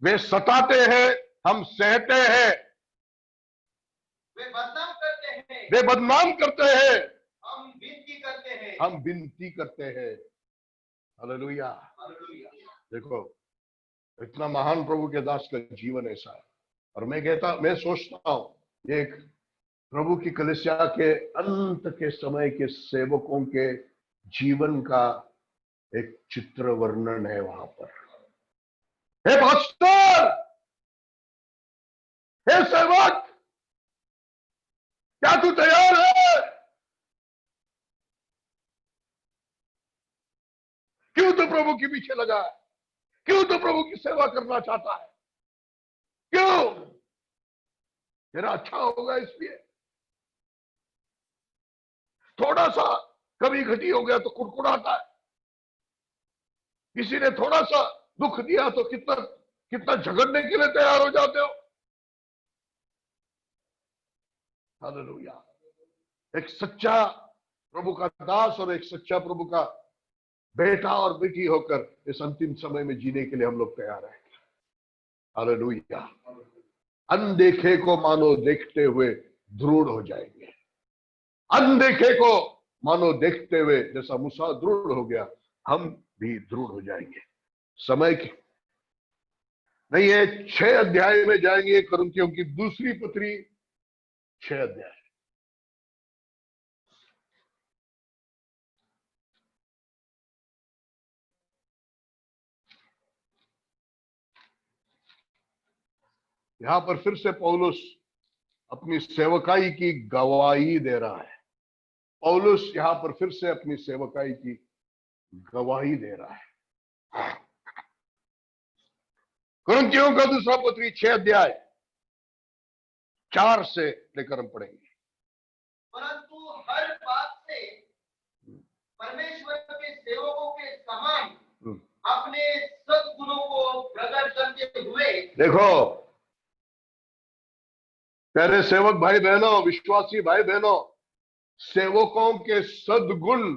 वे सताते हैं, हम सहते हैं। वे बदनाम करते हैं, वे बदनाम करते हैं, हम विनती करते हैं। हम विनती करते हैं। हालेलुया। देखो इतना महान प्रभु के दास का जीवन ऐसा है। और मैं सोचता हूं एक प्रभु की कलीसिया के अंत के समय के सेवकों के जीवन का एक चित्र वर्णन है वहां पर। हे पास्टर, हे सेवक, क्या तू तैयार है? क्यों तू प्रभु के पीछे लगा है? क्यों तू प्रभु की सेवा करना चाहता है? क्यों? तेरा अच्छा होगा इसलिए। थोड़ा सा कभी घटी हो गया तो कुड़कुड़ाता है। किसी ने थोड़ा सा दुख दिया तो कितना झगड़ने के लिए तैयार हो जाते हो। हालेलुया। एक सच्चा प्रभु का दास और एक सच्चा प्रभु का बेटा और बेटी होकर इस अंतिम समय में जीने के लिए हम लोग तैयार हैं। हालेलुया। अनदेखे को मानो देखते हुए दृढ़ हो जाएंगे। अनदेखे को मानो देखते हुए जैसा मूसा दृढ़ हो गया, हम भी दृढ़ हो जाएंगे। समय की नहीं है, 6 अध्याय में जाएंगे, कुरिन्थियों की दूसरी पत्री 6 अध्याय। यहां पर फिर से पौलुस अपनी सेवकाई की गवाही दे रहा है। पौलुस यहां पर फिर से अपनी सेवकाई की गवाही दे रहा है। कुरिन्थियों का दूसरा पत्री 6 अध्याय 4 से लेकर हम पढ़ेंगे। परंतु हर बात से परमेश्वर के सेवकों के समान अपने सद्गुणों को प्रकट करते हुए, देखो प्यारे सेवक भाई बहनों, विश्वासी भाई बहनों, सेवकों के सद्गुण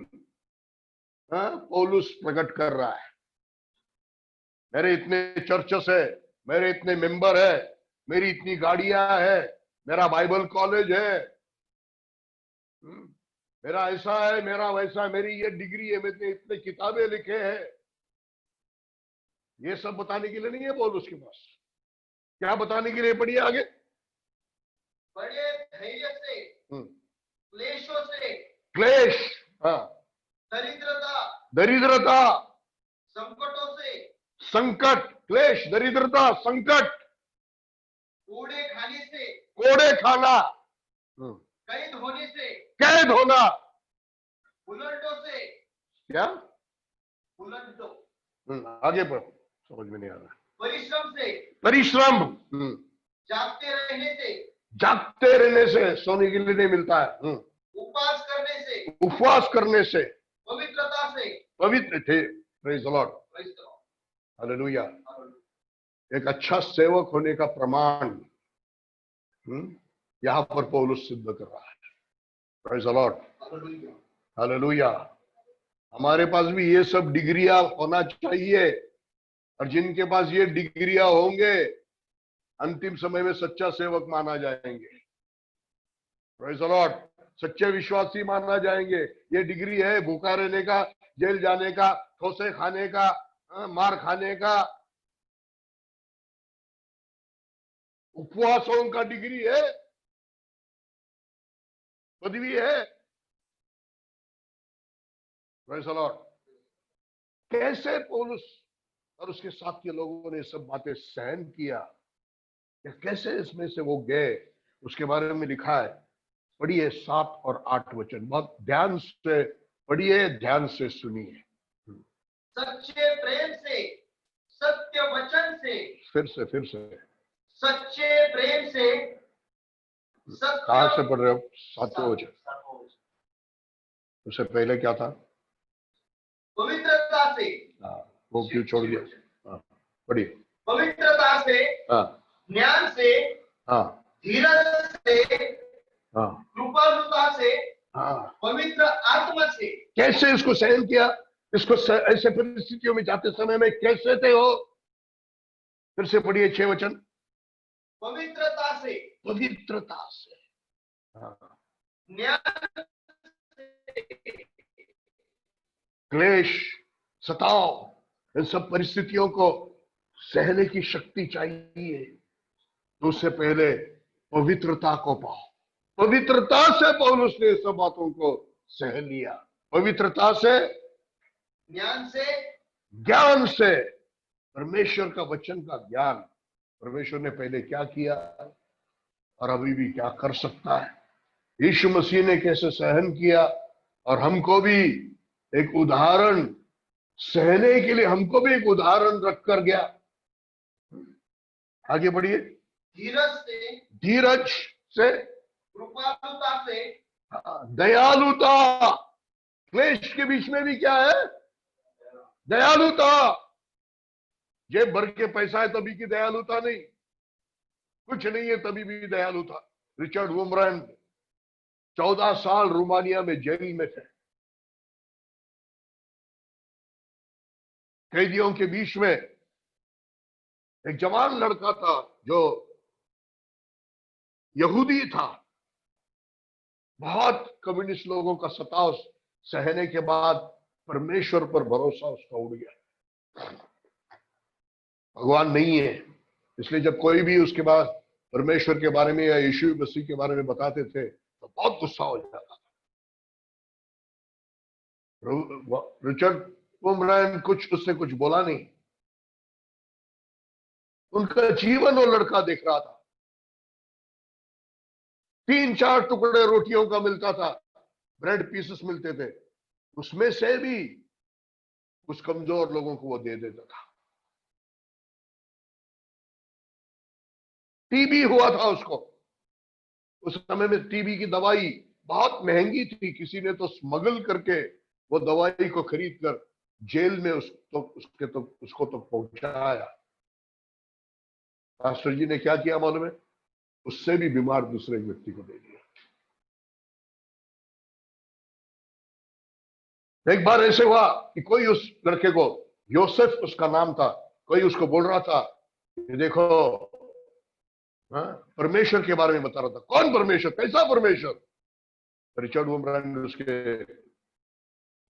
पौलुस प्रकट कर रहा है। मेरे इतने चर्चेस है, मेरे इतने मेंबर है, मेरी इतनी गाड़ियां है, मेरा बाइबल कॉलेज है, मेरा ऐसा है, मेरा वैसा है, मेरी ये डिग्री है, मैंने इतने किताबें लिखे हैं। ये सब बताने के लिए नहीं है पौलुस के पास। क्या बताने के लिए? पढ़िए आगे। बड़े धैर्य से, क्लेशों से, क्लेश, हाँ, दरिद्रता, संकटों से, संकट, क्लेश, दरिद्रता, संकट, कोड़े खाना, कैद होना, उलटों से, क्या उलटों, आगे बढ़ो, समझ में नहीं आ रहा। परिश्रम, जागते रहने से सोने के लिए नहीं मिलता है। उपवास करने से, पवित्रता से, पवित्र थे। Praise the Lord, hallelujah. एक अच्छा सेवक होने का प्रमाण यहां पर पौलुस सिद्ध कर रहा है। Praise the Lord, hallelujah. हमारे पास भी ये सब डिग्रियां होना चाहिए, और जिनके पास ये डिग्रियां होंगे अंतिम समय में सच्चा सेवक माना जाएंगे। प्रेज द लॉर्ड, सच्चे विश्वासी माना जाएंगे। ये डिग्री है भूखा रहने का, जेल जाने का, ठोसे खाने का, मार खाने का, उपवासों का डिग्री है, पदवी है। Praise the Lord. कैसे पौलुस और उसके साथ के लोगों ने सब बातें सहन किया, या कैसे इसमें से वो गए, उसके बारे में लिखा है। पढ़िए 7 और 8 वचन, बहुत ध्यान से पढ़िए, ध्यान से सुनिए। सच्चे प्रेम से, सत्य वचन से, फिर से सच्चे प्रेम से, कहां से पढ़ रहे हो? 7वां वचन। उससे पहले क्या था? पवित्रता से। वो क्यों छोड़ दिया? पढ़िए। पवित्रता से, ज्ञान से, धीरज से, कृपालुता से, पवित्र आत्मा से। कैसे इसको सहन किया? इसको ऐसे परिस्थितियों में जाते समय में कैसे थे हो? फिर से पढ़िए 6 वचन। पवित्रता से, ज्ञान से, क्लेश, सताव, इन सब परिस्थितियों को सहने की शक्ति चाहिए। तो उससे पहले पवित्रता को पाओ। पवित्रता से पौलुस ने सब बातों को सह लिया। पवित्रता से, ज्ञान से, परमेश्वर का वचन का ज्ञान। परमेश्वर ने पहले क्या किया और अभी भी क्या कर सकता है, यीशु मसीह ने कैसे सहन किया, और हमको भी एक उदाहरण सहने के लिए हमको भी एक उदाहरण रखकर गया। आगे बढ़िए। धीरज से, कृपालुता से, दयालुता। क्लेश के बीच में भी क्या है? दयालुता। जेब भर के पैसा है तभी की दयालुता नहीं, कुछ नहीं है तभी भी दयालुता। रिचर्ड वुमरन 14 साल रोमानिया में जेल में थे। कैदियों के बीच में एक जवान लड़का था जो यहूदी था। बहुत कम्युनिस्ट लोगों का सताव सहने के बाद परमेश्वर पर भरोसा उसका उड़ गया। भगवान नहीं है, इसलिए जब कोई भी उसके बाद परमेश्वर के बारे में या यीशु मसीह के बारे में बताते थे तो बहुत गुस्सा हो जाता था। रिचर्ड वुमरैन उससे कुछ बोला नहीं। उनका जीवन वो लड़का देख रहा था। 3-4 टुकड़े रोटियों का मिलता था, ब्रेड पीसेस मिलते थे, उसमें से भी कुछ कमजोर लोगों को वो दे देता था। टीबी हुआ था उसको। उस समय में टीबी की दवाई बहुत महंगी थी। किसी ने तो स्मगल करके वो दवाई को खरीद कर जेल में उसको तो पहुंचाया। पास्टर जी ने क्या किया मालूम है? उससे भी बीमार दूसरे व्यक्ति को दे दिया। एक बार ऐसे हुआ कि कोई उस लड़के को, योसेफ उसका नाम था, कोई उसको बोल रहा था कि देखो, परमेश्वर के बारे में बता रहा था। कौन परमेश्वर? कैसा परमेश्वर? रिचर्ड वुमरैन उसके,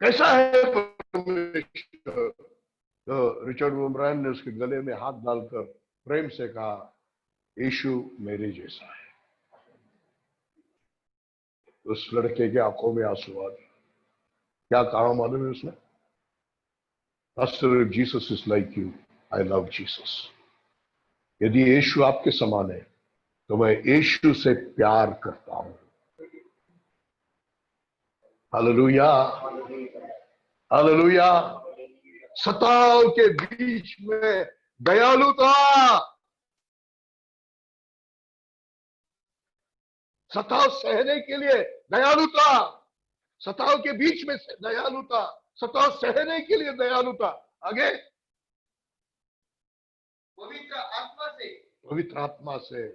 कैसा है परमेश्वर? तो रिचर्ड वुमरैन ने उसके गले में हाथ डालकर प्रेम से कहा, यीशु मेरे जैसा है। उस लड़के के आंखों में आंसू आ गए। क्या कहा मालूम है उसने? Pastor, Jesus is like you, I love Jesus. यदि यीशु आपके समान है तो मैं यीशु से प्यार करता हूं। Hallelujah, hallelujah. सताव के बीच में दयालुता, सताव सहने के लिए दयालुता, सताव के बीच में दयालुता, सताव सहने के लिए दयालुता। आगे, पवित्र आत्मा से, पवित्र आत्मा से।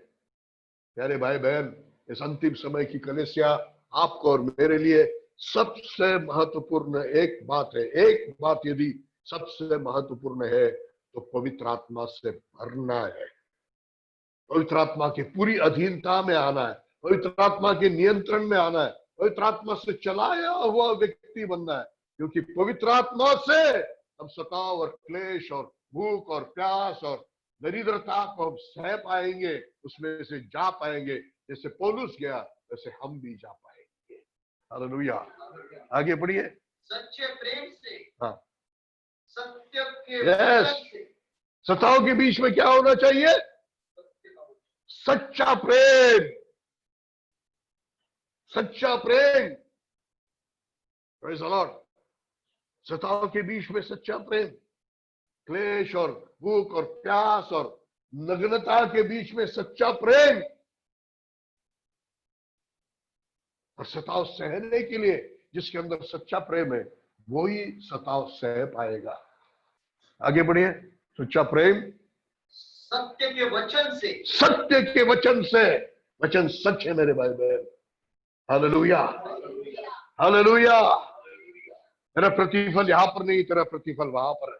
प्यारे भाई बहन, इस अंतिम समय की कलीसिया आपको और मेरे लिए सबसे महत्वपूर्ण एक बात है। एक बात यदि सबसे महत्वपूर्ण है तो पवित्र आत्मा से भरना है। पवित्र आत्मा की पूरी अधीनता में आना है, पवित्र आत्मा के नियंत्रण में आना है, पवित्र आत्मा से चलाया हुआ व्यक्ति बनना है। क्योंकि पवित्र आत्मा से हम सताव और क्लेश और भूख और प्यास और दरिद्रता को हम सह पाएंगे, उसमें से जा पाएंगे। जैसे पौलुस गया वैसे हम भी जा पाएंगे। हालेलुया। आगे बढ़िए। सच्चे प्रेम से, हाँ, सत्य के यस। वचन से, सताव के बीच में क्या होना चाहिए? सच्चा प्रेम, सच्चा प्रेम। Praise the Lord. सताव के बीच में सच्चा प्रेम, क्लेश और भूख और प्यास और नग्नता के बीच में सच्चा प्रेम, और सताव सहने के लिए जिसके अंदर सच्चा प्रेम है वो ही सताव सह पाएगा। आगे बढ़िए। सच्चा प्रेम सत्य के वचन से, सत्य के वचन से। वचन सच है मेरे भाई बहन। Hallelujah, hallelujah. तेरा प्रतिफल यहां पर नहीं, तेरा प्रतिफल वहां पर है।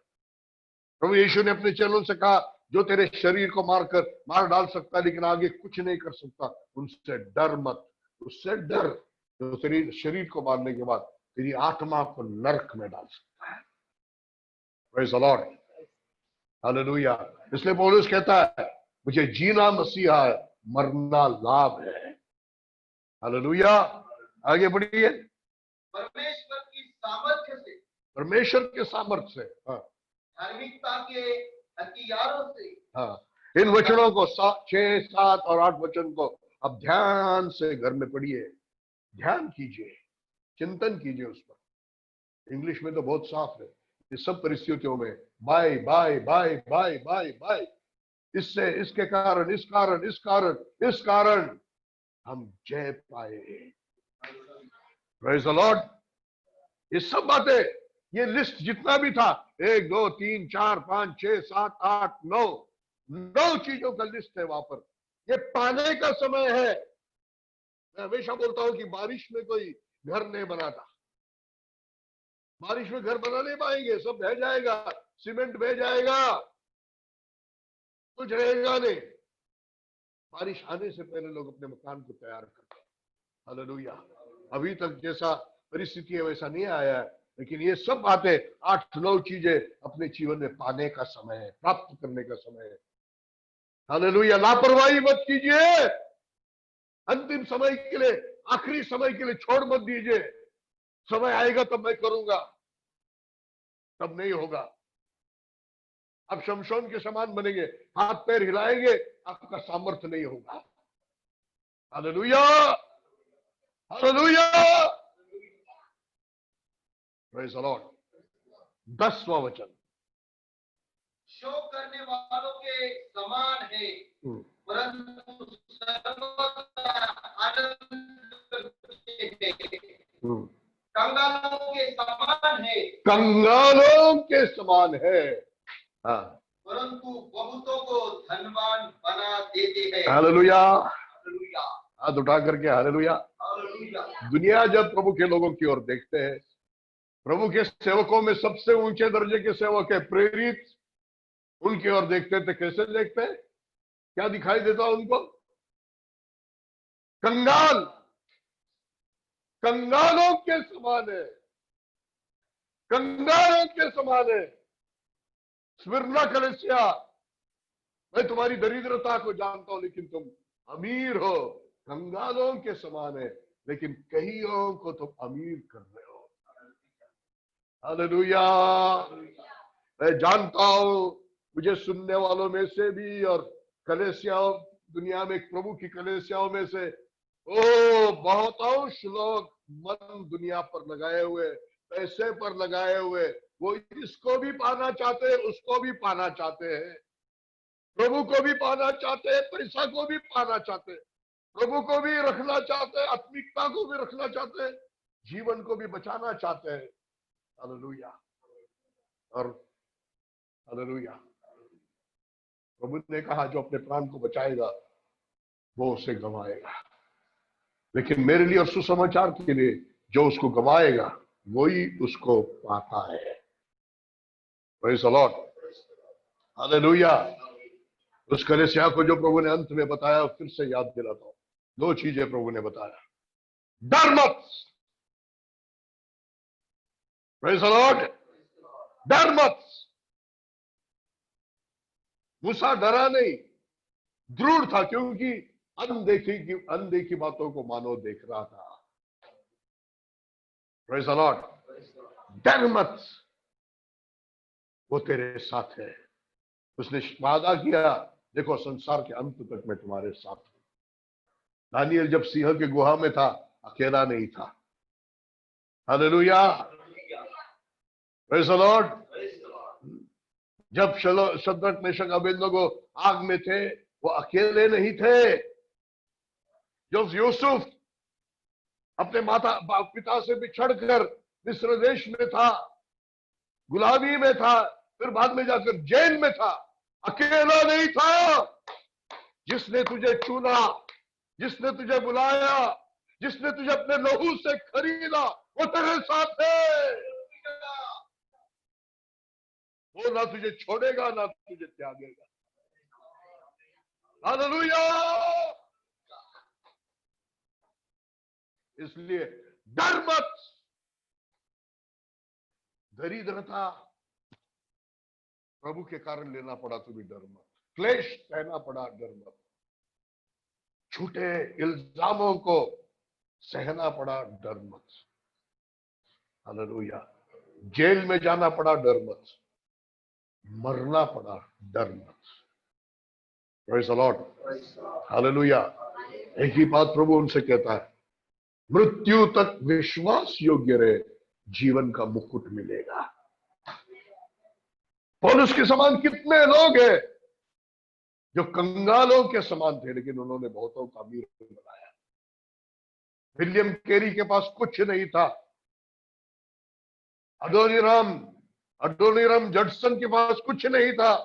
प्रभु यीशु ने अपने चेलों से कहा, जो तेरे शरीर को मार डाल सकता लेकिन आगे कुछ नहीं कर सकता, उनसे डर मत। उससे डर जो तेरी शरीर को मारने के बाद तेरी आत्मा को नरक में डाल सकता है। Praise the Lord, hallelujah. इसलिए पौलुस कहता है, मुझे जीना मसीहा है, मरना लाभ है। हालेलुया। आगे बढ़िए। परमेश्वर की सामर्थ्य से, परमेश्वर के सामर्थ्य से, हाँ, धार्मिकता के हथियारों से। हाँ, इन वचनों को 6, 7 और 8 वचन को अब ध्यान से घर में पढ़िए, ध्यान कीजिए, चिंतन कीजिए उस पर। इंग्लिश में तो बहुत साफ है। इस सब परिस्थितियों में bye bye bye bye bye bye, इससे, इसके कारण, इस कारण, इस कारण, इस कारण हम जय पाए। Praise the Lord. ये सब बातें, ये लिस्ट जितना भी था, 1 2 3 4 5 6 7 8 9 चीजों का लिस्ट है वहां पर। ये पाने का समय है। मैं हमेशा बोलता हूं कि बारिश में कोई घर नहीं बनाता। बारिश में घर बना नहीं पाएंगे, सब बह जाएगा, सीमेंट बह जाएगा, कुछ रहेगा नहीं। बारिश आने से पहले लोग अपने मकान को तैयार करते हैं। हालेलुया। अभी तक जैसा परिस्थिति है वैसा नहीं आया है, लेकिन ये सब बातें 8-9 चीजें अपने जीवन में पाने का समय है, प्राप्त करने का समय है। हालेलुया। लापरवाही मत कीजिए, अंतिम समय के लिए, आखिरी समय के लिए छोड़ मत दीजिए। समय आएगा तब मैं करूंगा, तब नहीं होगा। आप शमशोन के समान बनेंगे, हाथ पैर हिलाएंगे, आपका सामर्थ्य नहीं होगा। Hallelujah, hallelujah, praise the lord. 10वां वचन, शोक करने वालों के समान है, परंतु सर्वदा आनंद करते हैं। कंगालों के समान है, कंगालों के समान है, हाँ, परंतु बहुतों को धनवान बना देते हैं। हालेलुया। हालेलुया, हाथ उठा करके हालेलुया। हालेलुया। दुनिया जब प्रभु के लोगों की ओर देखते हैं, प्रभु के सेवकों में सबसे ऊंचे दर्जे के सेवक है प्रेरित, उनकी ओर देखते थे, कैसे देखते हैं? क्या दिखाई देता उनको? कंगाल, कंगालों के समान है, कंगालों के समान है। स्मिर्ना कलीसिया, मैं तुम्हारी दरिद्रता को जानता हूं, लेकिन तुम अमीर हो, कंगालों के समान है, लेकिन कईयों को तुम अमीर कर रहे हो। हालेलुया। मैं जानता हूं, मुझे सुनने वालों में से भी और कलीसियाओं, दुनिया में प्रभु की कलीसियाओं में से बहुतांश लोग मन दुनिया पर लगाए हुए, पैसे पर लगाए हुए, वो इसको भी पाना चाहते हैं, उसको भी पाना चाहते हैं, प्रभु को भी पाना चाहते हैं, पैसा को भी पाना चाहते हैं, प्रभु को भी रखना चाहते हैं, आत्मिकता को भी रखना चाहते हैं, जीवन को भी बचाना चाहते हैं। हालेलुया। और हालेलुया, प्रभु ने कहा जो अपने प्राण को बचाएगा वो उसे गंवाएगा, लेकिन मेरे लिए और सुसमाचार के लिए जो उसको गंवाएगा वही उसको पाता है। Praise the Lord. हालेलुया। उस कलीसिया को जो प्रभु ने अंत में बताया, फिर से याद दिलाता हूं। 2 चीजें प्रभु ने बताया, डर मत, प्रेज़ द लॉर्ड, डर मत। मूसा डरा नहीं, दृढ़ था, क्योंकि अनदेखी बातों को मानो देख रहा था। Praise the Lord. डर मत, वो तेरे साथ है। उसने वादा किया, देखो संसार के अंत तक मैं तुम्हारे साथ हूं। दानियल जब सिंह के गुहा में था, अकेला नहीं था। Hallelujah, praise the Lord. जब शद्रक मेशक अबेदनगो आग में थे, वो अकेले नहीं थे। जब यूसुफ अपने पिता से बिछड़कर मिस्र देश में था, गुलामी में था, फिर बाद में जाकर जेल में था, अकेला नहीं था। जिसने तुझे चुना, जिसने तुझे बुलाया, जिसने तुझे अपने लहू से खरीदा, वो तेरे साथ है। वो ना तुझे छोड़ेगा ना तुझे त्यागेगा। हालेलुया। इसलिए डर मत। दरिद्रता प्रभु के कारण लेना पड़ा, तुम्हें डर मत। क्लेश सहना पड़ा, डर मत। झूठे इल्जामों को सहना पड़ा, डर मत। हालेलुया। जेल में जाना पड़ा, डर मत। मरना पड़ा, डर मत। Praise the Lord. हालेलुया। एक ही बात प्रभु उनसे कहता है, मृत्यु तक विश्वास योग्य रहे, जीवन का मुकुट मिलेगा। पौलुस के समान कितने लोग हैं जो कंगालों के समान थे, लेकिन उन्होंने बहुतों का अमीर बनाया। विलियम कैरी के पास कुछ नहीं था, अडोनिराम जडसन के पास कुछ नहीं था,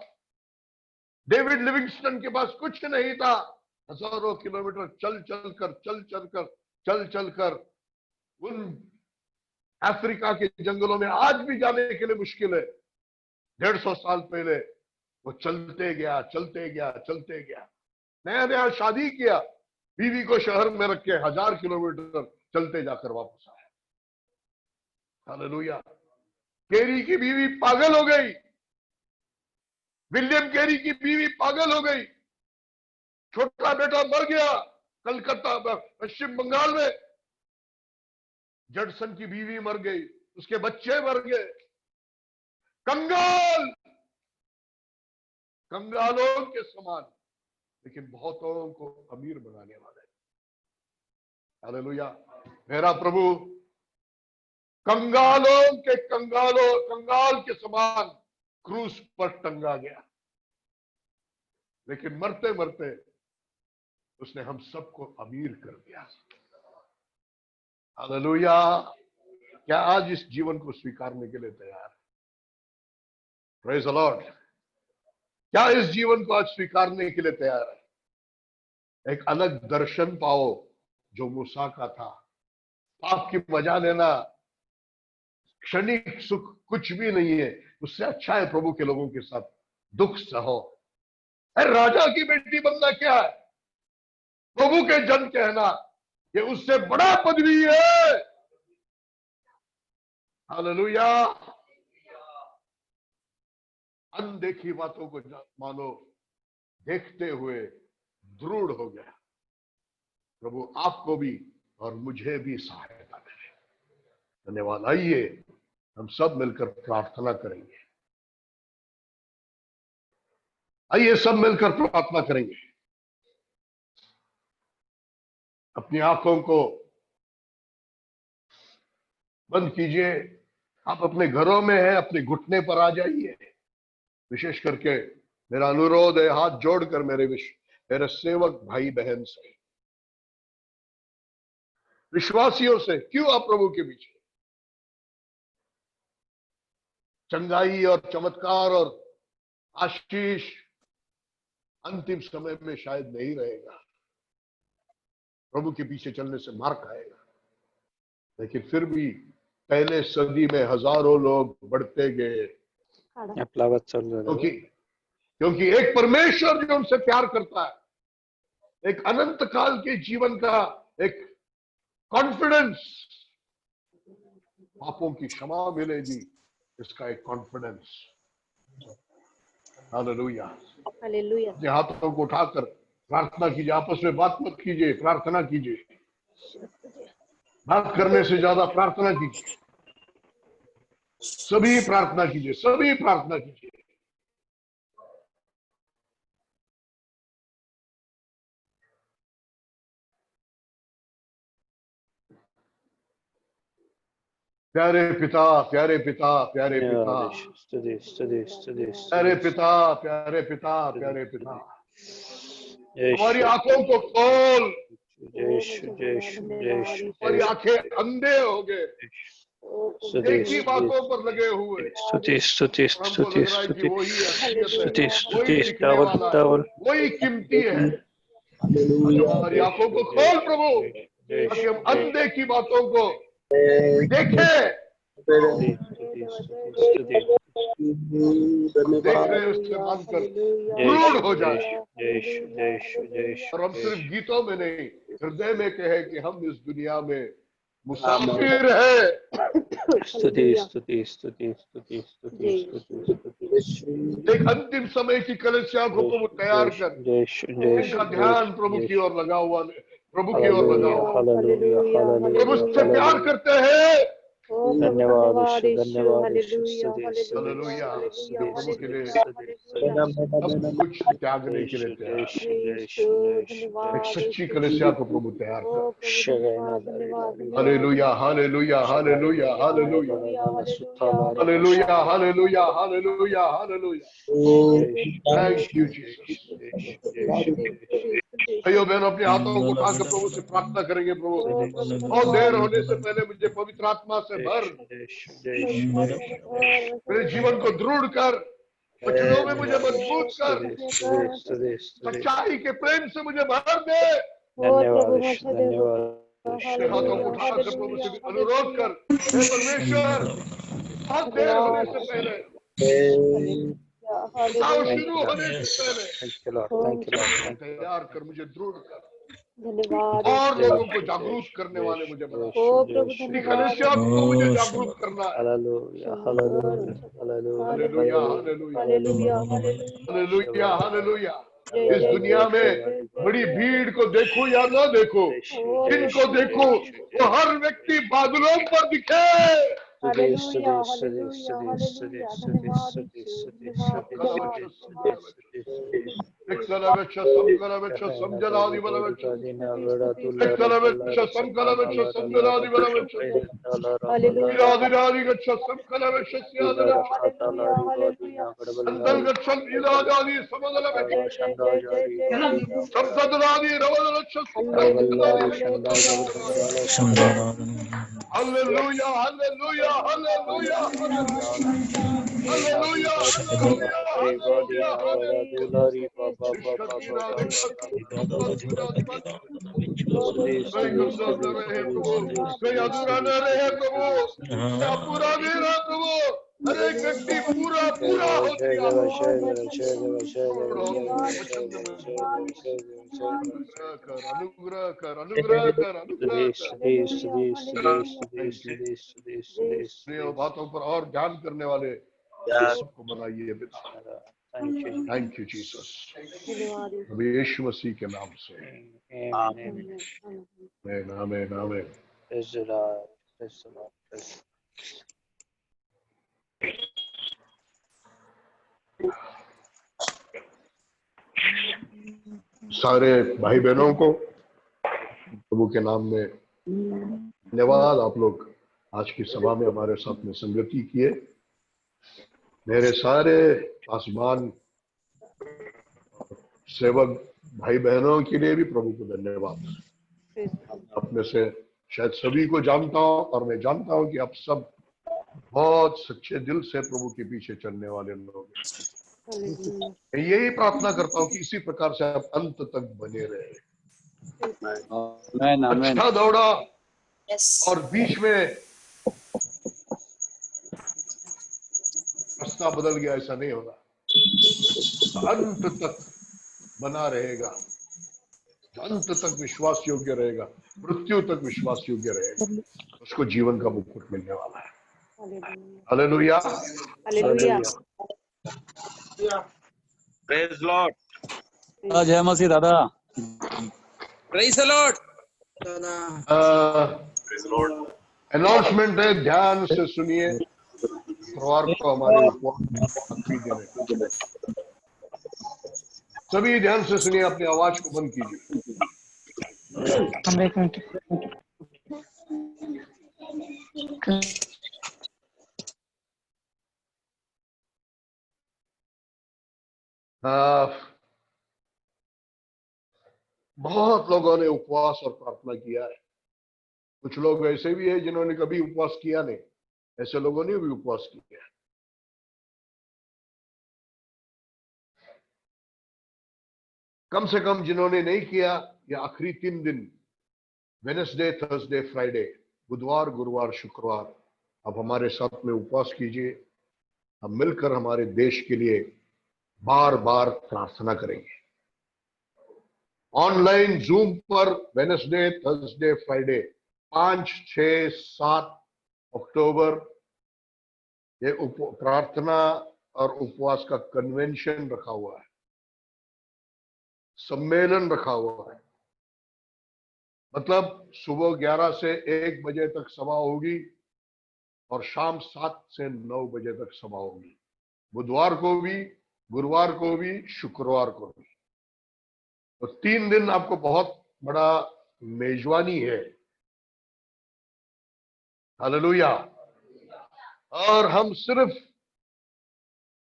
डेविड लिविंगस्टन के पास कुछ नहीं था। हजारों किलोमीटर चल चलकर उन अफ्रीका के जंगलों में आज भी जाने के लिए मुश्किल है। 150 साल पहले वो चलते गया। नया नया शादी किया, बीवी को शहर में रख के 1000 किलोमीटर चलते जाकर वापस आया। हालेलुया। केरी की बीवी पागल हो गई, विलियम केरी की बीवी पागल हो गई, छोटा बेटा मर गया कलकत्ता पश्चिम बंगाल में, जडसन की बीवी मर गई, उसके बच्चे मर गए। कंगाल, कंगालों के समान, लेकिन बहुतों को अमीर बनाने वाले। हालेलुया। मेरा प्रभु कंगालों के कंगाल के समान क्रूस पर टंगा गया, लेकिन मरते मरते उसने हम सबको अमीर कर दिया। हालेलुया। क्या आज इस जीवन को स्वीकारने के लिए तैयार है? Praise the Lord. क्या इस जीवन को आज स्वीकारने के लिए तैयार है? एक अलग दर्शन पाओ जो मूसा का था। पाप की मजा लेना, क्षणिक सुख कुछ भी नहीं है, उससे अच्छा है प्रभु के लोगों के साथ दुख सहो। अरे राजा की बेटी बनना क्या है? प्रभु के जन कहना, ये उससे बड़ा पदवी है। हालेलुया। अनदेखी बातों को मानो देखते हुए दृढ़ हो गया। प्रभु आपको भी और मुझे भी सहायता करे। धन्यवाद। आइए हम सब मिलकर प्रार्थना करेंगे। आइए सब मिलकर प्रार्थना करेंगे। अपनी आंखों को बंद कीजिए। आप अपने घरों में हैं, अपने घुटने पर आ जाइए। विशेष करके मेरा अनुरोध है, हाथ जोड़कर मेरे सेवक भाई बहन से, विश्वासियों से, क्यों आप प्रभु के बीच? चंगाई और चमत्कार और आशीष अंतिम समय में शायद नहीं रहेगा। प्रभु के पीछे चलने से मार खाएगा, लेकिन फिर भी पहले सदी में हजारों लोग बढ़ते गए, क्योंकि एक परमेश्वर जो उनसे प्यार करता है, एक अनंत काल के जीवन का एक कॉन्फिडेंस, पापों की क्षमा मिलेगी, इसका एक कॉन्फिडेंस। हालेलुया। हालेलुया। अपने हाथों को उठाकर प्रार्थना कीजिए। आपस में बात मत कीजिए, प्रार्थना कीजिए। बात करने से ज्यादा प्रार्थना कीजिए। सभी प्रार्थना कीजिए, सभी प्रार्थना कीजिए। प्यारे पिता, प्यारे पिता, प्यारे पिता, प्यारे पिता, प्यारे पिता, प्यारे पिता, हमारी आंखों को खोल। हमारी आंखें अंधे हो गए, एक ही बातों पर लगे हुए। वही कीमती है। हमारी आंखों को खोल प्रभु, ताकि हम अंधे की बातों को देखे, देख रहे उससे मानकर दृढ़ हो जाए। और हम सिर्फ गीतों में नहीं, हृदय में कहे कि हम इस दुनिया में मुसाफिर है। एक अंतिम समय की कलीसिया को प्रभु तैयार कर, इनका ध्यान प्रभु की ओर लगा हुआ, प्रभु की ओर लगा हुआ। प्रभु उससे प्यार करते हैं। धन्यवाद, हालेलुया। प्रभु के लिए सब कुछ त्यागने के लिए तैयार। एक सच्ची कलीसिया को प्रभु तैयार कर। Hallelujah, hallelujah, hallelujah, hallelujah, hallelujah, hallelujah, hallelujah, hallelujah. Thank you Jesus. भाइयों बहनों, अपने हाथों को उठाकर प्रभु से प्रार्थना करेंगे। प्रभु, बहुत देर होने से पहले मुझे पवित्र आत्मा से भर, मेरे जीवन को दृढ़ कर, वचनों में मुझे मजबूत कर, सच्चाई के प्रेम से मुझे भर दे। अपने हाथों को उठाकर प्रभु से अनुरोध कर, हे परमेश्वर, बहुत देर होने से पहले बताओ हालेलुया। शुरू होने से पहले Thank you, Lord. Thank you, Lord. Thank you, Lord. तैयार कर, मुझे दृढ़ कर, धन्यवाद और Yes, लोगों को yes, जागरूक करने वाले मुझे बना। yes, ओ yes, प्रभु yes. मेरी धन्यवाद। कलीसिया को मुझे जागरूक करना है। Hallelujah, hallelujah, hallelujah, hallelujah, hallelujah, hallelujah, hallelujah, hallelujah. Hallelujah, hallelujah. जय इस जय दुनिया जय में जय जय बड़ी जय। भीड़ को देखो या ना देखो, ओ जिनको प्रभु देखो वो हर व्यक्ति बादलों पर दिखे। Hallelujah, hallelujah, hallelujah. धन्यवाद यीशु, धन्यवाद, धन्यवाद, धन्यवाद। Excellent, समझलादि बलवच्च, स्तुति, स्तुति, excellent, समझलादि बलवच्च, हालेलुया, इलादि गच्छ, समकलवच्च, हालेलुया, स्यादलच्छ, हालेलुया, हालेलुया। अंतर्गच्छन् इलादादि समदलवच्च, जय जय जय जय जय जय जय। शब्ददलादि रवदलच्छ, hallelujah, सुखदलच्छ, hallelujah, Hallelujah, hallelujah, hallelujah, hallelujah, hallelujah, hallelujah, hallelujah. निष्कर्षीरादि वस्तुरादि मैं गुमराह न रहे प्रभु, मैं अधूरा न रहे प्रभु, मैं अपूरा नहीं रहा प्रभु। हर एक व्यक्ति पूरा पूरा हो दिया, पूर्ण हो गया वचन में। अनुग्रह कर, अनुग्रह कर, अनुग्रह कर, अनुग्रह कर। अपनी बातों पर और ध्यान करने वाले सबको बनाइए पिता। थैंक यू जीसस, धन्यवाद अभी यीशु मसीह के नाम से। Amen. आमीन, आमीन, आमीन। Praise the Lord. Praise the Lord. Praise सारे भाई बहनों को प्रभु के नाम में धन्यवाद। आप लोग आज की सभा में हमारे साथ में संगति किए। मेरे सारे आसमान सेवक भाई बहनों के लिए भी प्रभु को धन्यवाद। आप में से शायद सभी को जानता हूं, और मैं जानता हूं कि आप सब बहुत सच्चे दिल से प्रभु के पीछे चलने वाले लोग हैं। मैं यही प्रार्थना करता हूं कि इसी प्रकार से आप अंत तक बने रहे। अच्छा दौड़ा और बीच में रास्ता बदल गया, ऐसा नहीं होगा। अंत तक बना रहेगा, अंत तक विश्वास योग्य रहेगा, मृत्यु तक विश्वास योग्य रहेगा, उसको जीवन का मुकुट मिलने वाला है। Hallelujah, hallelujah. Praise Lord. जय मसीह दादा। Praise the Lord. अनाउंसमेंट है, ध्यान से सुनिए। शुक्रवार को हमारे उपवास आखिरी दिन है, सभी ध्यान से सुनिए, अपनी आवाज को बंद कीजिए। बहुत लोगों ने उपवास और प्रार्थना किया है। कुछ लोग ऐसे भी है जिन्होंने कभी उपवास किया नहीं, ऐसे लोगों ने भी उपवास किया है। कम से कम जिन्होंने नहीं किया, ये आखिरी 3 दिन, वेडनेसडे, थर्सडे, फ्राइडे, बुधवार, गुरुवार, शुक्रवार, आप हमारे साथ में उपवास कीजिए। हम मिलकर हमारे देश के लिए बार बार प्रार्थना करेंगे। ऑनलाइन जूम पर वेडनेसडे, थर्सडे, फ्राइडे 5, 6, 7 अक्टूबर ये प्रार्थना और उपवास का कन्वेंशन रखा हुआ है, सम्मेलन रखा हुआ है। मतलब सुबह 11 से 1 बजे तक सभा होगी और शाम 7 से 9 बजे तक सभा होगी, बुधवार को भी, गुरुवार को भी, शुक्रवार को भी। तो 3 दिन आपको बहुत बड़ा मेजबानी है। हालेलुया। और हम सिर्फ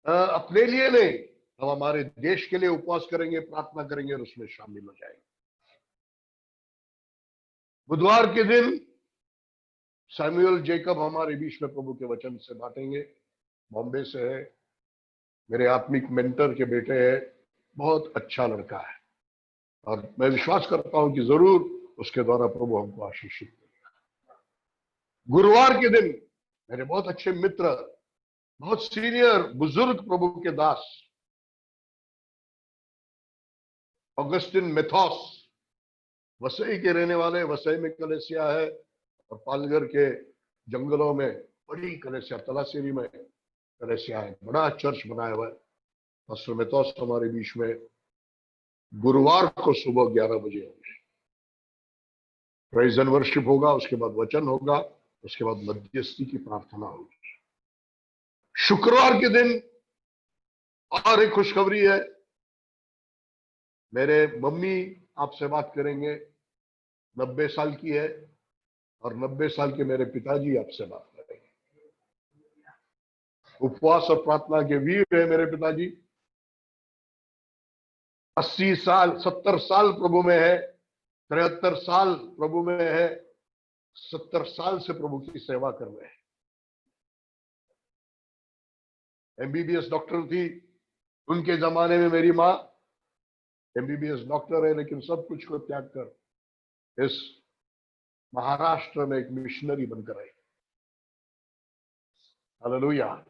अपने लिए नहीं, हम हमारे देश के लिए उपवास करेंगे, प्रार्थना करेंगे और उसमें शामिल हो जाएंगे। बुधवार के दिन सैमुअल जेकब हमारे बीच में प्रभु के वचन से बांटेंगे। बॉम्बे से है, मेरे आत्मिक मेंटर के बेटे है, बहुत अच्छा लड़का है और मैं विश्वास करता हूं कि जरूर उसके द्वारा प्रभु हमको आशीषित करेगा। गुरुवार के दिन मेरे बहुत अच्छे मित्र बहुत सीनियर बुजुर्ग प्रभु के दास ऑगस्टिन मेथोस, वसई के रहने वाले, वसई में कलेसिया है, और पालघर के जंगलों में बड़ी कलेसिया, तलासेरी में कलेसिया है, बड़ा चर्च बनाया हुआ है। पास्टर मेथोस हमारे बीच में गुरुवार को सुबह 11 बजे होंगे। प्रेज एंड वर्शिप होगा, उसके बाद वचन होगा, उसके बाद मध्यस्थी की प्रार्थना होगी। शुक्रवार के दिन और एक खुशखबरी है, मेरे मम्मी आपसे बात करेंगे, 90 साल की है, और 90 साल के मेरे पिताजी आपसे बात करेंगे। उपवास और प्रार्थना के वीर है मेरे पिताजी। 80 साल 70 साल प्रभु में है, 73 साल प्रभु में है, 70 साल से प्रभु की सेवा कर रहे हैं। एमबीबीएस डॉक्टर थी उनके जमाने में। मेरी माँ एमबीबीएस डॉक्टर है, लेकिन सब कुछ को त्याग कर इस महाराष्ट्र में एक मिशनरी बनकर आई। हालेलुया।